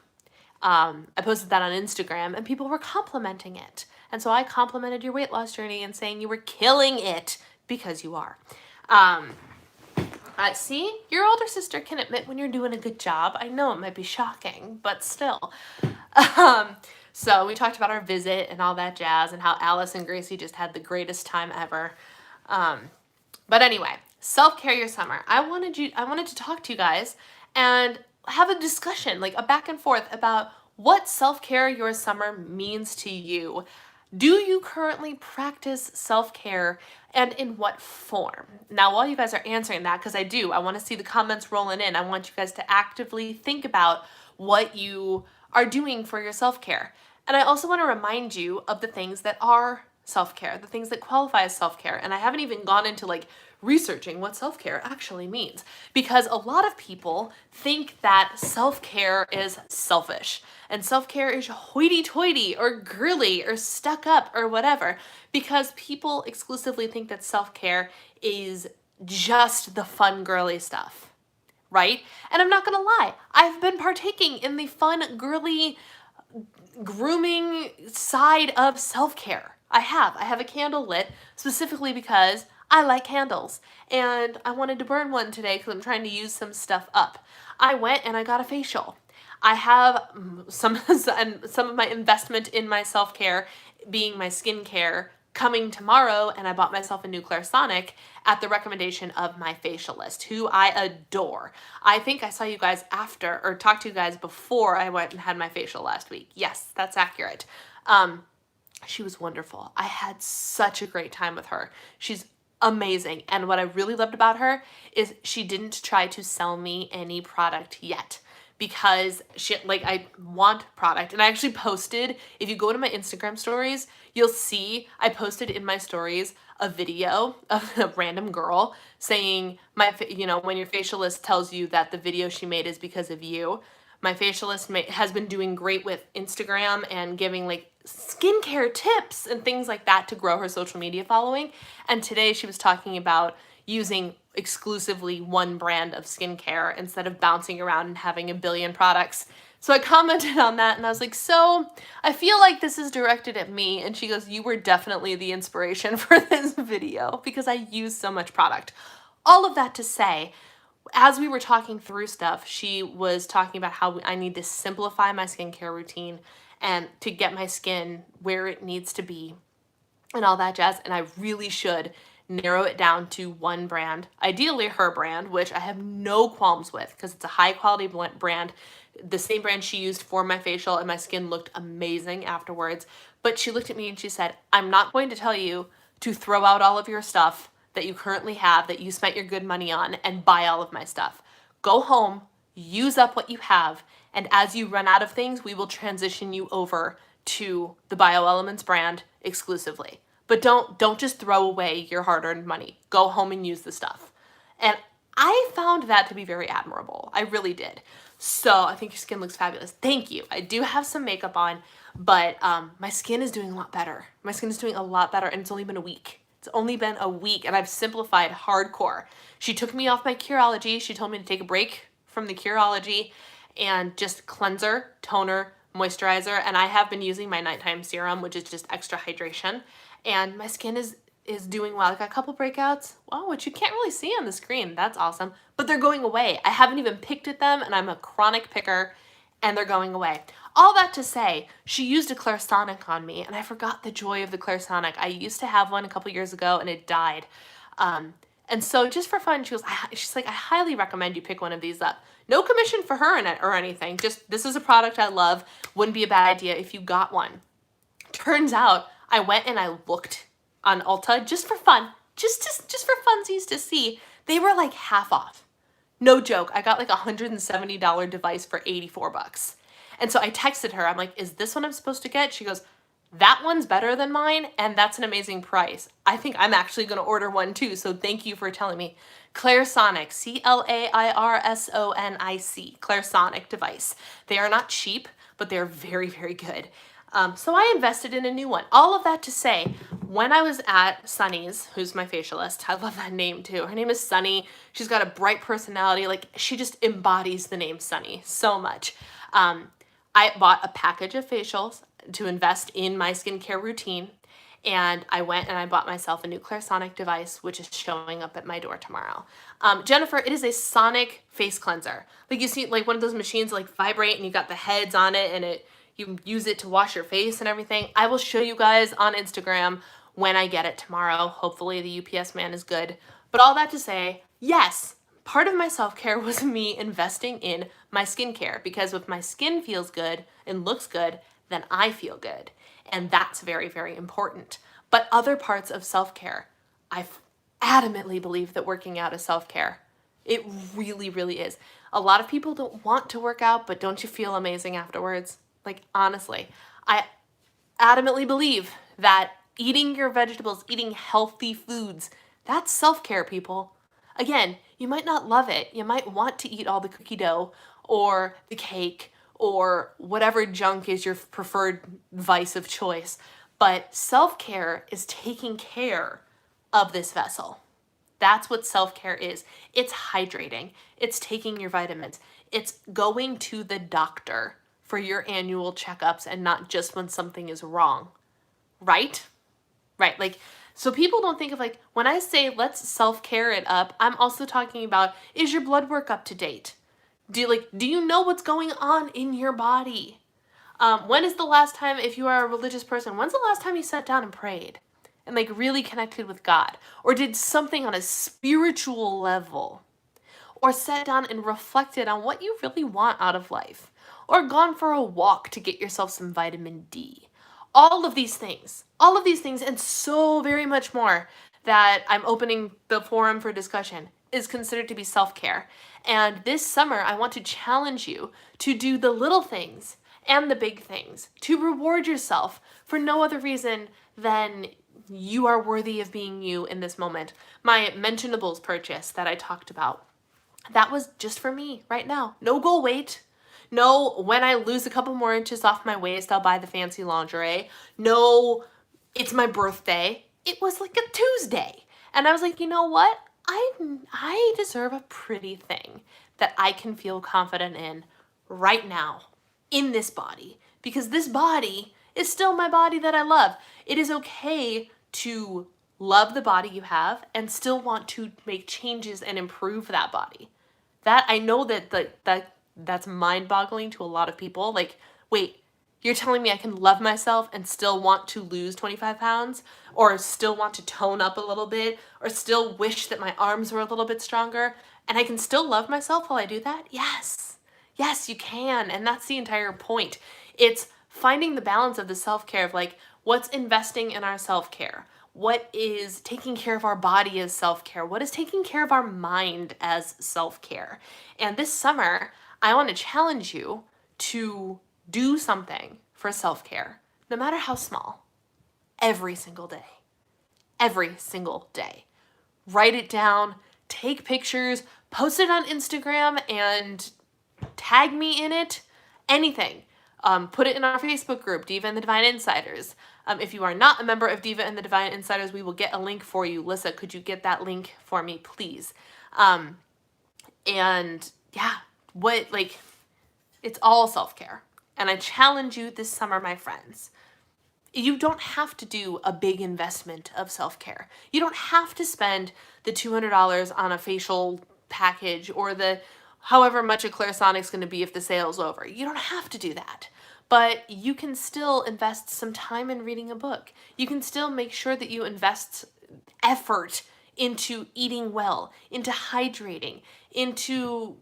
I posted that on Instagram, and people were complimenting it. And so I complimented your weight loss journey and saying you were killing it, because you are. See, your older sister can admit when you're doing a good job. I know it might be shocking, but still. So we talked about our visit and all that jazz, and how Alice and Gracie just had the greatest time ever. But anyway, self-care your summer. I wanted to talk to you guys and have a discussion, like a back and forth about what self-care your summer means to you. Do you currently practice self-care, and in what form? Now, while you guys are answering that, because I want to see the comments rolling in, I want you guys to actively think about what you are doing for your self-care. And I also want to remind you of the things that are self-care, the things that qualify as self-care. And I haven't even gone into like researching what self-care actually means, because a lot of people think that self-care is selfish and self-care is hoity-toity or girly or stuck up or whatever, because people exclusively think that self-care is just the fun girly stuff, right? And I'm not gonna lie, I've been partaking in the fun girly grooming side of self-care. I have a candle lit specifically because I like candles and I wanted to burn one today because I'm trying to use some stuff up. I went and I got a facial. I have some of my investment in my self-care being my skincare coming tomorrow, and I bought myself a new Clarisonic at the recommendation of my facialist, who I adore. I think I saw you guys after, or talked to you guys before I went and had my facial last week. Yes, that's accurate. She was wonderful. I had such a great time with her. She's amazing. And what I really loved about her is she didn't try to sell me any product yet, because I want product. And I actually posted, if you go to my Instagram stories, you'll see I posted in my stories a video of a random girl saying, when your facialist tells you that the video she made is because of you. My facialist has been doing great with Instagram and giving like skincare tips and things like that to grow her social media following. And today she was talking about using exclusively one brand of skincare instead of bouncing around and having a billion products. So I commented on that and I was like, so I feel like this is directed at me. And she goes, you were definitely the inspiration for this video because I use so much product. All of that to say, as we were talking through stuff, she was talking about how I need to simplify my skincare routine and to get my skin where it needs to be and all that jazz. And I really should narrow it down to one brand, ideally her brand, which I have no qualms with because it's a high quality brand, the same brand she used for my facial, and my skin looked amazing afterwards. But she looked at me and she said, I'm not going to tell you to throw out all of your stuff that you currently have, that you spent your good money on, and buy all of my stuff. Go home, use up what you have, and as you run out of things, we will transition you over to the BioElements brand exclusively. But don't just throw away your hard-earned money. Go home and use the stuff. And I found that to be very admirable. I really did. So I think your skin looks fabulous. Thank you. I do have some makeup on, but my skin is doing a lot better. My skin is doing a lot better, and it's only been a week. It's only been a week, and I've simplified hardcore. She took me off my Curology. She told me to take a break from the Curology and just cleanser, toner, moisturizer, and I have been using my nighttime serum, which is just extra hydration, and my skin is doing well. I got a couple breakouts, wow, which you can't really see on the screen. That's awesome, but they're going away. I haven't even picked at them, and I'm a chronic picker, and they're going away. All that to say, she used a Clarisonic on me, and I forgot the joy of the Clarisonic. I used to have one a couple years ago, and it died. And so just for fun, she's like, I highly recommend you pick one of these up. No commission for her in it or anything. Just, this is a product I love. Wouldn't be a bad idea if you got one. Turns out, I went and I looked on Ulta just for fun, just for funsies to see. They were like half off. No joke. I got like a $170 device for 84 bucks. And so I texted her, I'm like, is this what I'm supposed to get? She goes, that one's better than mine, and that's an amazing price. I think I'm actually going to order one too, so thank you for telling me. Clarisonic, Clairsonic, Clarisonic device. They are not cheap, but they're very, very good. So I invested in a new one. All of that to say, when I was at Sunny's, who's my facialist, I love that name too. Her name is Sunny. She's got a bright personality. Like, she just embodies the name Sunny so much. I bought a package of facials to invest in my skincare routine, and I went and I bought myself a new Clarisonic device, which is showing up at my door tomorrow. Jennifer, it is a sonic face cleanser. Like, you see like one of those machines like vibrate and you got the heads on it, and you use it to wash your face and everything. I will show you guys on Instagram when I get it tomorrow. Hopefully the UPS man is good. But all that to say, yes, part of my self-care was me investing in my skincare, because if my skin feels good and looks good, then I feel good. And that's very, very important. But other parts of self-care, I adamantly believe that working out is self-care. It really, really is. A lot of people don't want to work out, but don't you feel amazing afterwards? Like, honestly, I adamantly believe that eating your vegetables, eating healthy foods, that's self-care, people. Again, you might not love it. You might want to eat all the cookie dough or the cake or whatever junk is your preferred vice of choice. But self-care is taking care of this vessel. That's what self-care is. It's hydrating. It's taking your vitamins. It's going to the doctor for your annual checkups and not just when something is wrong. Right? Right. Like, so people don't think of, like, when I say let's self-care it up, I'm also talking about, is your blood work up to date? Do you know what's going on in your body? When is the last time, if you are a religious person, when's the last time you sat down and prayed and like really connected with God, or did something on a spiritual level, or sat down and reflected on what you really want out of life, or gone for a walk to get yourself some vitamin D? All of these things, and so very much more that I'm opening the forum for discussion is considered to be self-care. And this summer, I want to challenge you to do the little things and the big things, to reward yourself for no other reason than you are worthy of being you in this moment. My mentionables purchase that I talked about, that was just for me right now. No goal weight. No, when I lose a couple more inches off my waist, I'll buy the fancy lingerie. No, it's my birthday. It was like a Tuesday. And I was like, you know what? I deserve a pretty thing that I can feel confident in right now in this body, because this body is still my body that I love. It is okay to love the body you have and still want to make changes and improve that body. That, I know that's mind-boggling to a lot of people. Like, wait, you're telling me I can love myself and still want to lose 25 pounds, or still want to tone up a little bit, or still wish that my arms were a little bit stronger, and I can still love myself while I do that? Yes. Yes, you can. And that's the entire point. It's finding the balance of the self-care of, like, what's investing in our self-care? What is taking care of our body as self-care? What is taking care of our mind as self-care? And this summer, I want to challenge you to do something for self-care, no matter how small, every single day. Every single day. Write it down, take pictures, post it on Instagram, and tag me in it. Anything. Put it in our Facebook group, Diva and the Divine Insiders. If you are not a member of Diva and the Divine Insiders, we will get a link for you. Lissa, could you get that link for me, please? And yeah, it's all self-care. And I challenge you this summer, my friends. You don't have to do a big investment of self-care. You don't have to spend the $200 on a facial package, or the however much a Clairesonic's going to be if the sale's over. You don't have to do that. But you can still invest some time in reading a book. You can still make sure that you invest effort into eating well, into hydrating, into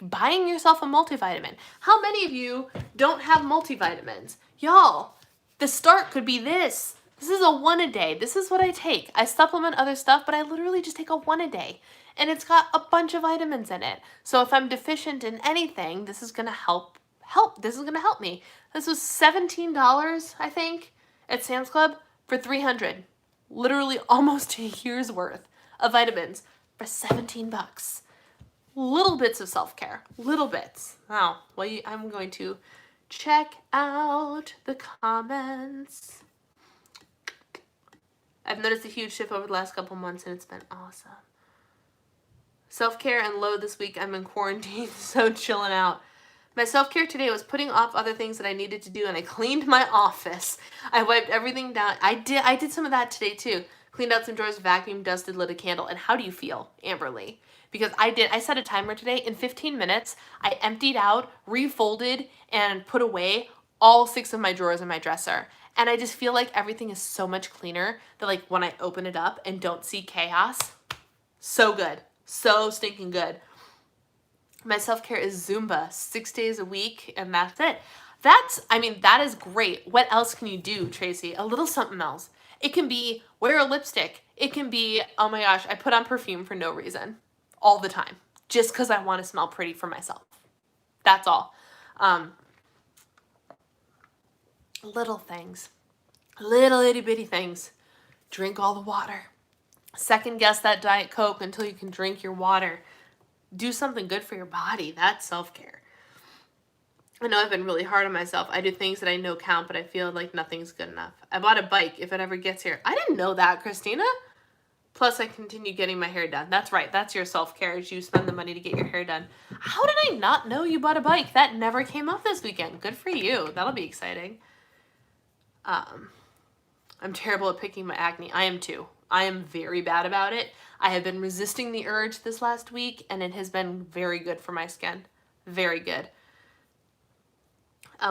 buying yourself a multivitamin. How many of you don't have multivitamins? Y'all, the start could be this. This is a 1 a day. This is what I take. I supplement other stuff, but I literally just take a 1 a day. And it's got a bunch of vitamins in it. So if I'm deficient in anything, this is going to help. This is going to help me. This was $17, I think, at Sam's Club for $300. Literally almost a year's worth of vitamins for 17 bucks. Little bits of self-care. Little bits. Now, I'm going to check out the comments. I've noticed a huge shift over the last couple months, and it's been awesome. Self-care and load this week. I'm in quarantine, so chilling out. My self-care today was putting off other things that I needed to do, and I cleaned my office. I wiped everything down. I did some of that today too. Cleaned out some drawers, vacuumed, dusted, lit a candle. And how do you feel, Amberly? Because I set a timer today. In 15 minutes, I emptied out, refolded, and put away all 6 of my drawers in my dresser. And I just feel like everything is so much cleaner that like when I open it up and don't see chaos, so good. So stinking good. My self-care is Zumba 6 days a week, and that's it. That is great. What else can you do, Tracy? A little something else. It can be wear a lipstick. It can be, oh my gosh, I put on perfume for no reason all the time, just because I want to smell pretty for myself. That's all. Little things. Little itty bitty things. Drink all the water. Second guess that Diet Coke until you can drink your water. Do something good for your body. That's self-care. I know I've been really hard on myself. I do things that I know count, but I feel like nothing's good enough. I bought a bike if it ever gets here. I didn't know that, Christina. Plus, I continue getting my hair done. That's right. That's your self-care, is you spend the money to get your hair done. How did I not know you bought a bike? That never came up this weekend. Good for you. That'll be exciting. I'm terrible at picking my acne. I am too. I am very bad about it. I have been resisting the urge this last week, and it has been very good for my skin. Very good.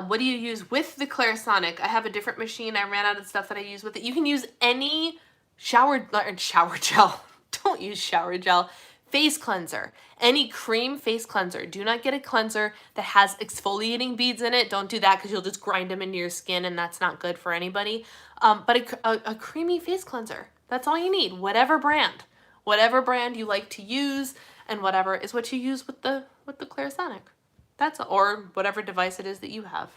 What do you use with the Clarisonic? I have a different machine. I ran out of stuff that I use with it. You can use any shower gel. Don't use shower gel. Face cleanser. Any cream face cleanser. Do not get a cleanser that has exfoliating beads in it. Don't do that because you'll just grind them into your skin, and that's not good for anybody. But a creamy face cleanser. That's all you need. Whatever brand. Whatever brand you like to use, and whatever is what you use with the Clarisonic. That's, or whatever device it is that you have.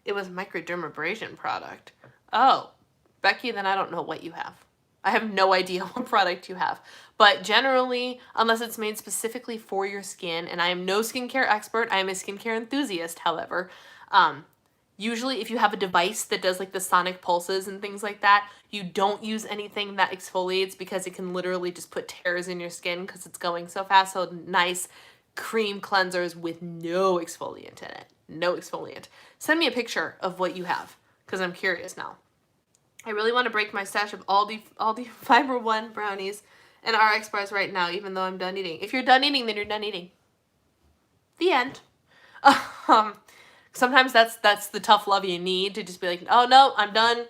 It was microdermabrasion product. Oh, Becky, then I don't know what you have. I have no idea what product you have. But generally, unless it's made specifically for your skin, and I am no skincare expert, I am a skincare enthusiast, however, usually if you have a device that does like the sonic pulses and things like that, you don't use anything that exfoliates because it can literally just put tears in your skin because it's going so fast. So nice cream cleansers with no exfoliant in it. No exfoliant. Send me a picture of what you have because I'm curious now. I really want to break my stash of Aldi Fiber One brownies and RX bars right now, even though I'm done eating. If you're done eating, then you're done eating. The end. Sometimes that's the tough love you need to just be like, oh no, I'm done.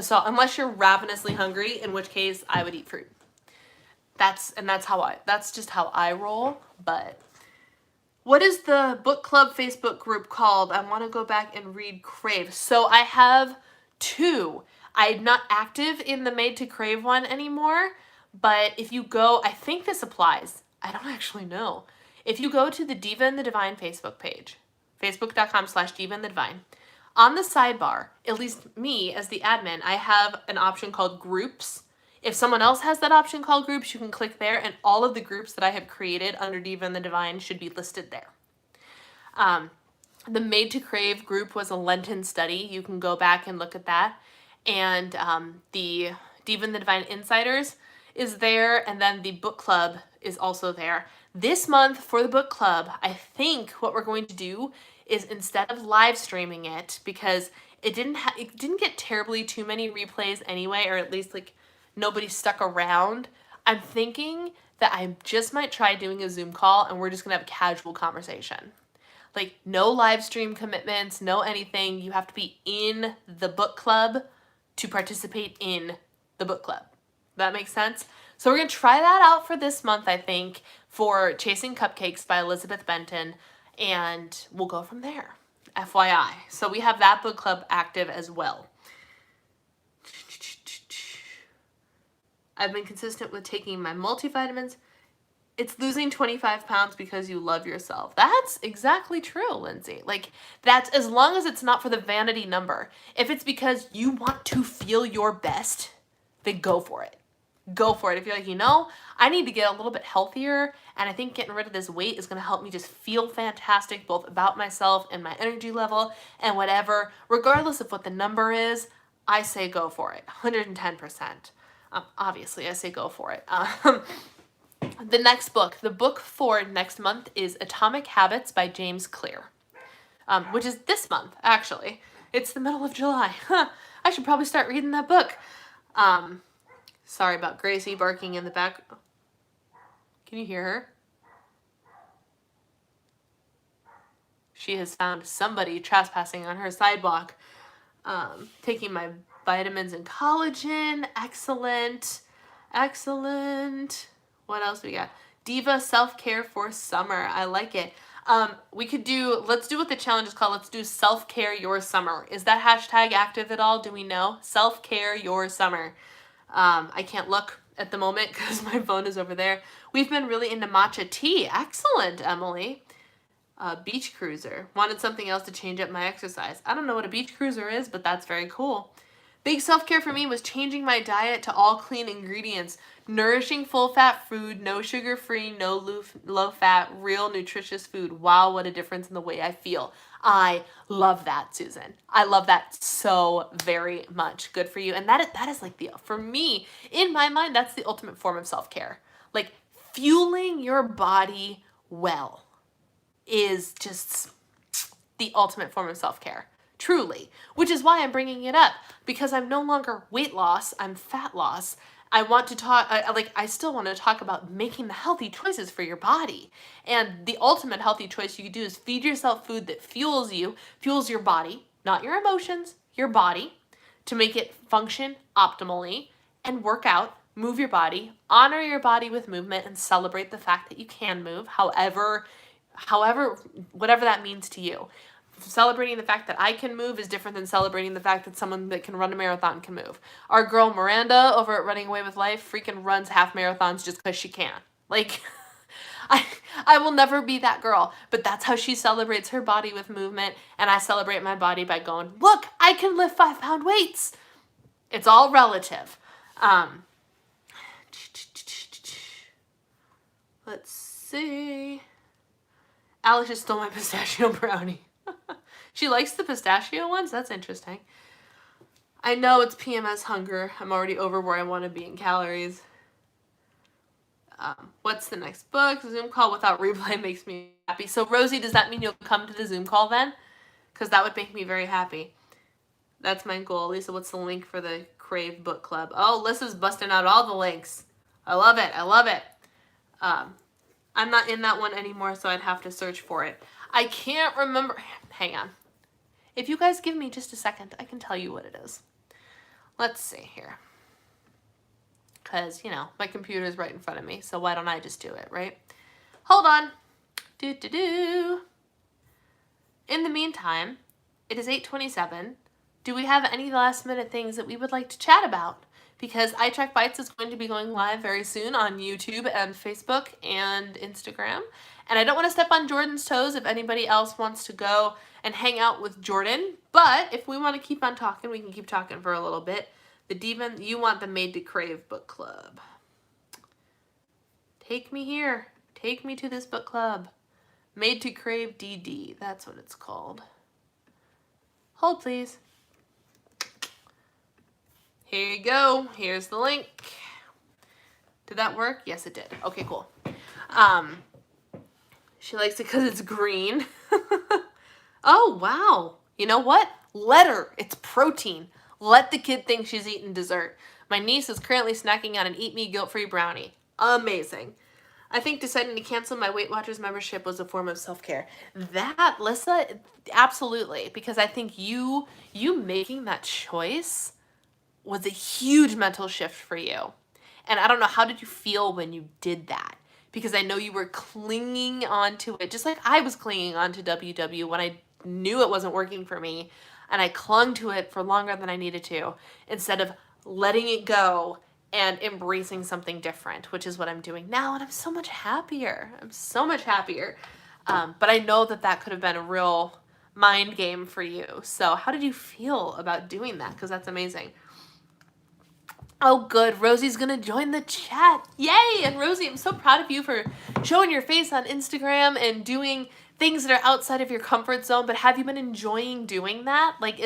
So unless you're ravenously hungry, in which case I would eat fruit. That's just how I roll. But what is the book club Facebook group called? I want to go back and read Crave. So I have 2. I'm not active in the Made to Crave one anymore, but if you go, I think this applies. I don't actually know. If you go to the Diva and the Divine Facebook page, facebook.com/Diva and the Divine, on the sidebar, at least me as the admin, I have an option called groups. If someone else has that option called groups, you can click there, and all of the groups that I have created under Diva and the Divine should be listed there. The Made to Crave group was a Lenten study. You can go back and look at that. And the Diva and the Divine Insiders is there, and then the book club is also there. This month for the book club, I think what we're going to do is, instead of live streaming it, because it didn't get terribly too many replays anyway, or at least like nobody stuck around, I'm thinking that I just might try doing a Zoom call, and we're just gonna have a casual conversation. Like, no live stream commitments, no anything. You have to be in the book club to participate in the book club. That makes sense? So we're going to try that out for this month, I think, for Chasing Cupcakes by Elizabeth Benton, and we'll go from there. FYI. So we have that book club active as well. I've been consistent with taking my multivitamins. It's losing 25 pounds because you love yourself. That's exactly true, Lindsay. Like, that's as long as it's not for the vanity number. If it's because you want to feel your best, then go for it. Go for it. If you're like, I need to get a little bit healthier, and I think getting rid of this weight is going to help me just feel fantastic, both about myself and my energy level and whatever, regardless of what the number is, I say go for it. 110%. Obviously, I say go for it. The next book, the book for next month, is Atomic Habits by James Clear, which is this month, actually. It's the middle of July. I should probably start reading that book. Sorry about Gracie barking in the back. Can you hear her? She has found somebody trespassing on her sidewalk. Taking my vitamins and collagen. Excellent. Excellent. What else we got? Diva self-care for summer. I like it. Let's do what the challenge is called. Let's do self-care your summer. Is that hashtag active at all? Do we know? Self-care your summer. I can't look at the moment because my phone is over there. We've been really into matcha tea. Excellent, Emily. Beach cruiser. Wanted something else to change up my exercise. I don't know what a beach cruiser is, but that's very cool. Big self-care for me was changing my diet to all clean ingredients. Nourishing full-fat food, no sugar-free, no low-fat, real nutritious food. Wow, what a difference in the way I feel. I love that, Susan. I love that so very much. Good for you. And that is like for me, in my mind, that's the ultimate form of self-care. Like fueling your body well is just the ultimate form of self-care. Truly. Which is why I'm bringing it up. Because I'm no longer weight loss, I'm fat loss. I want to talk, I still want to talk about making the healthy choices for your body. And the ultimate healthy choice you can do is feed yourself food that fuels your body, not your emotions, your body, to make it function optimally, and work out, move your body, honor your body with movement, and celebrate the fact that you can move, however, whatever that means to you. Celebrating the fact that I can move is different than celebrating the fact that someone that can run a marathon can move. Our girl Miranda over at Running Away with Life freaking runs half marathons just because she can. Like, I will never be that girl, but that's how she celebrates her body with movement, and I celebrate my body by going, look, I can lift 5-pound weights. It's all relative. Let's see. Alice just stole my pistachio brownie. She likes the pistachio ones? That's interesting. I know it's PMS hunger. I'm already over where I want to be in calories. What's the next book? Zoom call without replay makes me happy. So, Rosie, does that mean you'll come to the Zoom call then? Because that would make me very happy. That's my goal. Lisa, what's the link for the Crave Book Club? Oh, Lisa's busting out all the links. I love it. I love it. I'm not in that one anymore, so I'd have to search for it. I can't remember. Hang on. If you guys give me just a second, I can tell you what it is. Let's see here. Because, my computer is right in front of me, so why don't I just do it, right? Hold on. In the meantime, it is 8:27. Do we have any last minute things that we would like to chat about? Because iTrack Bites is going to be going live very soon on YouTube and Facebook and Instagram. And I don't want to step on Jordan's toes if anybody else wants to go and hang out with Jordan. But if we want to keep on talking, we can keep talking for a little bit. The Diva, you want the Made to Crave book club. Take me here. Take me to this book club. Made to Crave DD. That's what it's called. Hold, please. Here you go. Here's the link. Did that work? Yes, it did. Okay, cool. She likes it because it's green. Oh, wow. You know what? Let her. It's protein. Let the kid think she's eating dessert. My niece is currently snacking on an Eat Me Guilt-Free brownie. Amazing. I think deciding to cancel my Weight Watchers membership was a form of self-care. That, Lissa, absolutely. Because I think you making that choice was a huge mental shift for you. And I don't know, how did you feel when you did that? Because I know you were clinging onto it, just like I was clinging onto WW when I knew it wasn't working for me, and I clung to it for longer than I needed to, instead of letting it go and embracing something different, which is what I'm doing now, and I'm so much happier. I'm so much happier. But I know that could have been a real mind game for you. So how did you feel about doing that? Because that's amazing. Oh, good. Rosie's going to join the chat. Yay! And Rosie, I'm so proud of you for showing your face on Instagram and doing things that are outside of your comfort zone. But have you been enjoying doing that? Like,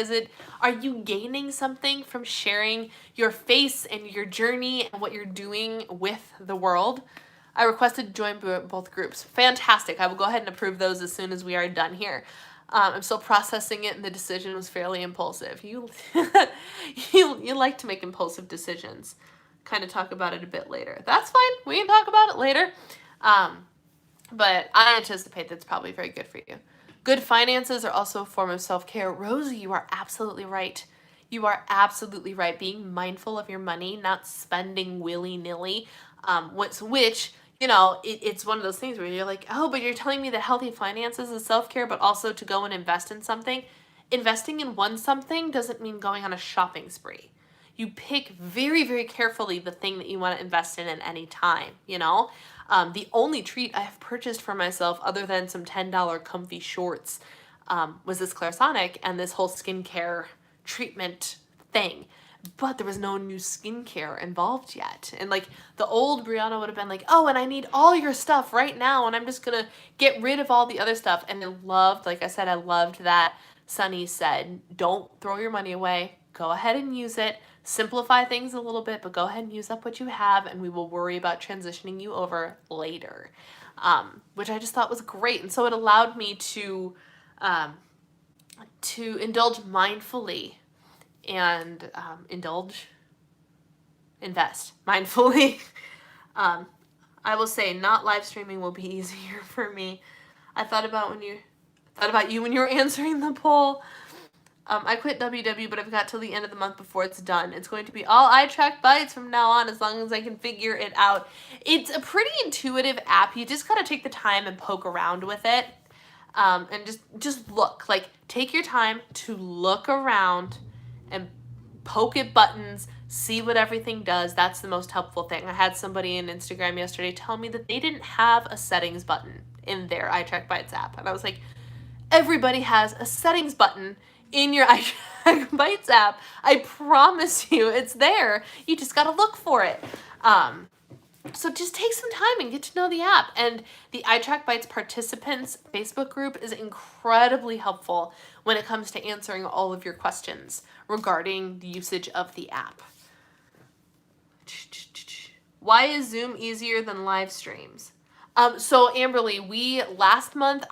are you gaining something from sharing your face and your journey and what you're doing with the world? I requested to join both groups. Fantastic. I will go ahead and approve those as soon as we are done here. I'm still processing it, and the decision was fairly impulsive. You like to make impulsive decisions. Kind of talk about it a bit later. That's fine. We can talk about it later. But I anticipate that's probably very good for you. Good finances are also a form of self-care. Rosie, you are absolutely right. You are absolutely right. Being mindful of your money, not spending willy-nilly, which it's one of those things where you're like, oh, but you're telling me that healthy finances is self-care, but also to go and invest in something. Investing in one something doesn't mean going on a shopping spree. You pick very, very carefully the thing that you want to invest in at any time, The only treat I have purchased for myself, other than some $10 comfy shorts, was this Clarisonic and this whole skincare treatment thing. But there was no new skincare involved yet. And like the old Brianna would have been like, oh, and I need all your stuff right now, and I'm just gonna get rid of all the other stuff. And I loved that Sunny said, don't throw your money away. Go ahead and use it. Simplify things a little bit, but go ahead and use up what you have, and we will worry about transitioning you over later. Which I just thought was great. And so it allowed me to indulge mindfully and invest mindfully. I will say not live streaming will be easier for me. I thought about you when you were answering the poll. I quit WW, but I've got till the end of the month before it's done. It's going to be all eye track bites from now on, as long as I can figure it out. It's a pretty intuitive app. You just gotta take the time and poke around with it. And just look. Like, take your time to look around and poke at buttons, see what everything does. That's the most helpful thing. I had somebody in Instagram yesterday tell me that they didn't have a settings button in their iTrack Bites app. And I was like, everybody has a settings button in your iTrack Bites app. I promise you, it's there. You just gotta look for it. So just take some time and get to know the app. And the iTrack Bites participants Facebook group is incredibly helpful when it comes to answering all of your questions regarding the usage of the app. Why is Zoom easier than live streams? So Amberly, last month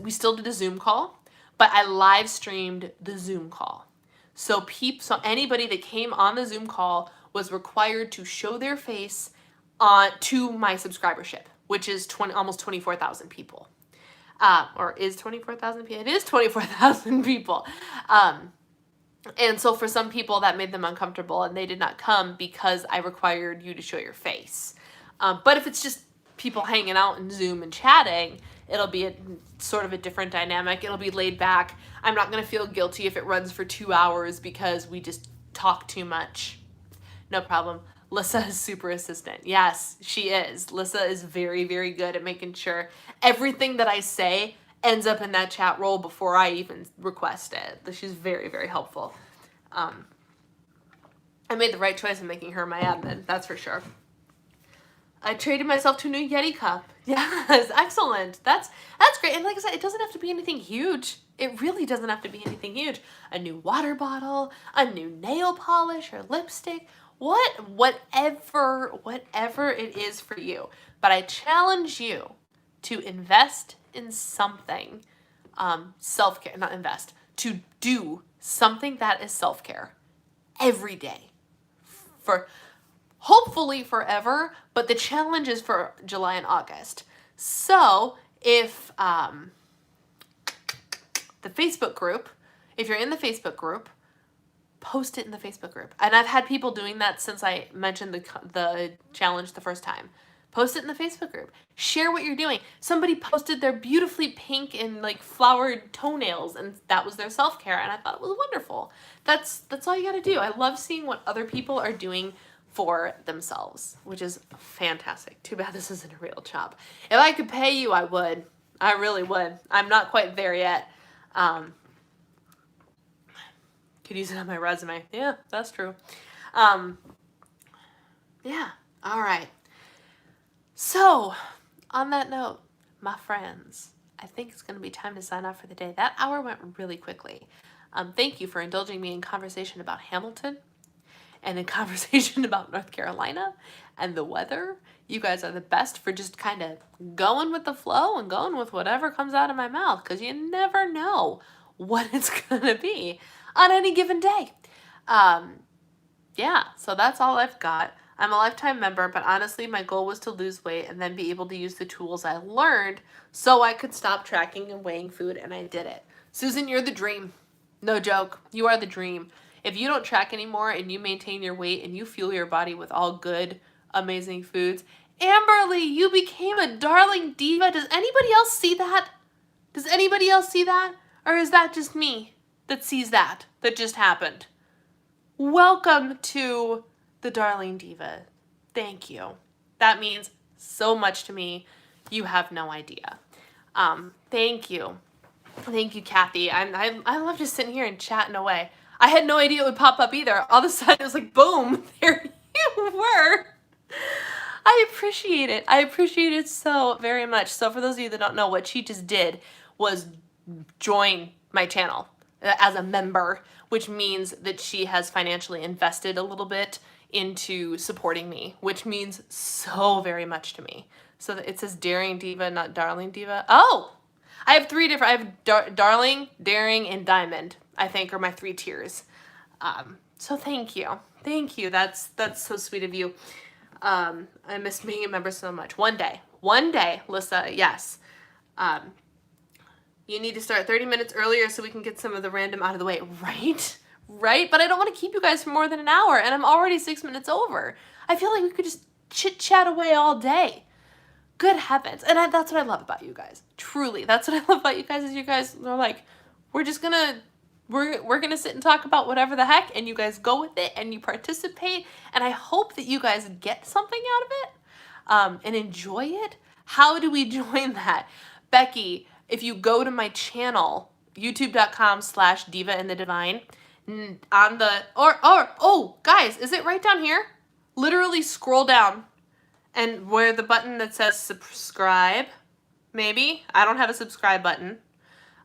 we still did a Zoom call, but I live streamed the Zoom call. So anybody that came on the Zoom call was required to show their face to my subscribership, which is almost 24,000 people. Or is 24,000 people? It is 24,000 people. And so for some people that made them uncomfortable and they did not come because I required you to show your face. But if it's just people hanging out in Zoom and chatting, it'll be sort of a different dynamic. It'll be laid back. I'm not going to feel guilty if it runs for 2 hours because we just talk too much. No problem. Lissa is super assistant. Yes, she is. Lissa is very, very good at making sure everything that I say ends up in that chat roll before I even request it. She's very, very helpful. I made the right choice in making her my admin, that's for sure. I traded myself to a new Yeti cup. Yes, excellent. That's great. And like I said, it doesn't have to be anything huge. It really doesn't have to be anything huge. A new water bottle, a new nail polish or lipstick, whatever it is for you. But I challenge you to invest in something, self-care, not invest, to do something that is self-care every day for hopefully forever, but the challenge is for July and August. So if the Facebook group, if you're in the Facebook group, post it in the Facebook group. And I've had people doing that since I mentioned the challenge the first time. Post it in the Facebook group. Share what you're doing. Somebody posted their beautifully pink and like flowered toenails, and that was their self-care, and I thought it was wonderful. That's all you gotta do. I love seeing what other people are doing for themselves, which is fantastic. Too bad this isn't a real job. If I could pay you, I would. I really would. I'm not quite there yet. Could use it on my resume. Yeah, that's true. Yeah, all right. So, on that note, my friends, I think it's going to be time to sign off for the day. That hour went really quickly. Thank you for indulging me in conversation about Hamilton and in conversation about North Carolina and the weather. You guys are the best for just kind of going with the flow and going with whatever comes out of my mouth, because you never know what it's going to be on any given day. Yeah, so that's all I've got. I'm a lifetime member, but honestly, my goal was to lose weight and then be able to use the tools I learned so I could stop tracking and weighing food, and I did it. Susan, you're the dream. No joke. You are the dream. If you don't track anymore and you maintain your weight and you fuel your body with all good, amazing foods, Amberly, you became a darling diva. Does anybody else see that? Does anybody else see that? Or is that just me that sees that just happened? Welcome to the darling diva. Thank you. That means so much to me. You have no idea. Thank you. Thank you, Kathy. I love just sitting here and chatting away. I had no idea it would pop up either. All of a sudden it was like, boom, there you were. I appreciate it. I appreciate it so very much. So for those of you that don't know, what she just did was join my channel as a member, which means that she has financially invested a little bit into supporting me, which means so very much to me. So it says Daring Diva, not Darling Diva. Oh, I have three different, I have Darling, Daring, and Diamond, I think are my 3 tiers. So thank you. Thank you. That's so sweet of you. I miss being a member so much. One day, Lissa, yes. You need to start 30 minutes earlier so we can get some of the random out of the way. Right? Right? But I don't want to keep you guys for more than an hour, and I'm already 6 minutes over. I feel like we could just chit-chat away all day. Good heavens. And that's what I love about you guys. Truly. That's what I love about you guys, is you guys are like, we're just gonna sit and talk about whatever the heck, and you guys go with it and you participate, and I hope that you guys get something out of it and enjoy it. How do we join that? Becky, if you go to my channel, youtube.com/divainthedivine, on the, oh, guys, is it right down here? Literally scroll down, and where the button that says subscribe, maybe, I don't have a subscribe button,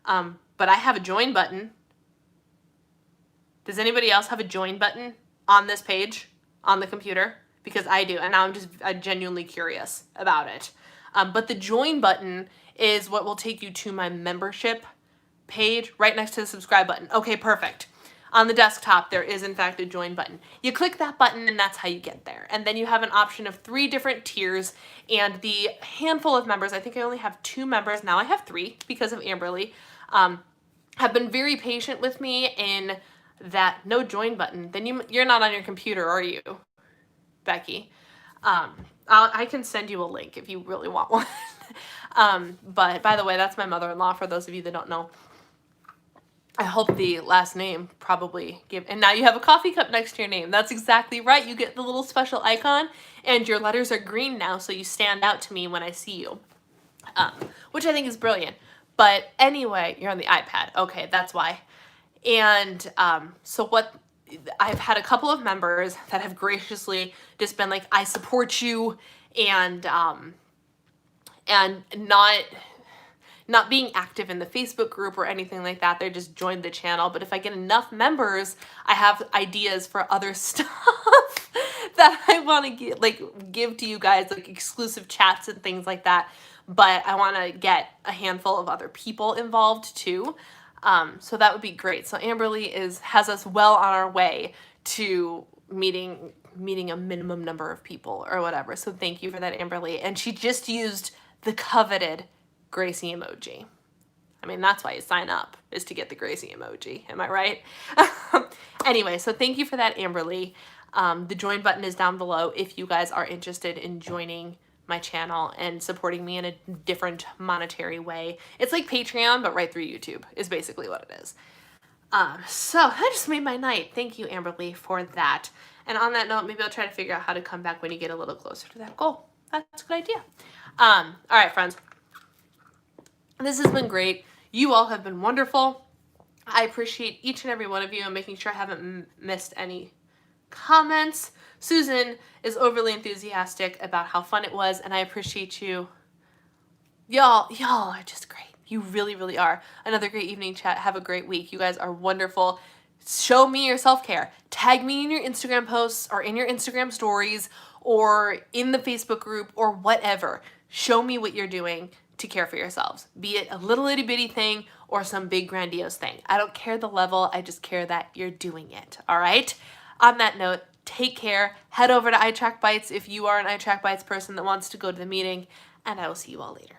but I have a join button. Does anybody else have a join button on this page on the computer? Because I do, and now I'm genuinely curious about it. But the join button is what will take you to my membership page right next to the subscribe button. Okay, perfect. On the desktop, there is in fact a join button. You click that button and that's how you get there. And then you have an option of 3 different tiers, and the handful of members, I think I only have 2 members, now I have 3 because of Amberly, have been very patient with me in that no join button. Then you're not on your computer, are you, Becky? I can send you a link if you really want one. But by the way, that's my mother-in-law, for those of you that don't know. I hope the last name probably and now you have a coffee cup next to your name. That's exactly right. You get the little special icon, and your letters are green now, so you stand out to me when I see you, which I think is brilliant. But anyway, you're on the iPad. Okay, that's why. And so what, I've had a couple of members that have graciously just been like, I support you, and not being active in the Facebook group or anything like that. They just joined the channel. But if I get enough members, I have ideas for other stuff that I want to give to you guys, like exclusive chats and things like that. But I want to get a handful of other people involved too. So that would be great. So Amberly has us well on our way to meeting a minimum number of people or whatever. So thank you for that, Amberly. And she just used the coveted Gracie emoji. I mean, that's why you sign up, is to get the Gracie emoji. Am I right? Anyway, so thank you for that, Amberly. The join button is down below if you guys are interested in joining my channel and supporting me in a different monetary way. It's like Patreon, but right through YouTube is basically what it is. So that just made my night. Thank you, Amberly, for that. And on that note, maybe I'll try to figure out how to come back when you get a little closer to that goal. That's a good idea. All right, friends. This has been great. You all have been wonderful. I appreciate each and every one of you. I'm making sure I haven't missed any comments. Susan is overly enthusiastic about how fun it was, and I appreciate you. Y'all are just great. You really, really are. Another great evening chat. Have a great week. You guys are wonderful. Show me your self-care. Tag me in your Instagram posts or in your Instagram stories or in the Facebook group or whatever. Show me what you're doing to care for yourselves, be it a little itty bitty thing or some big grandiose thing. I don't care the level, I just care that you're doing it, all right? On that note, Take care. Head over to iTrack Bites if you are an iTrack Bites person that wants to go to the meeting, and I will see you all later.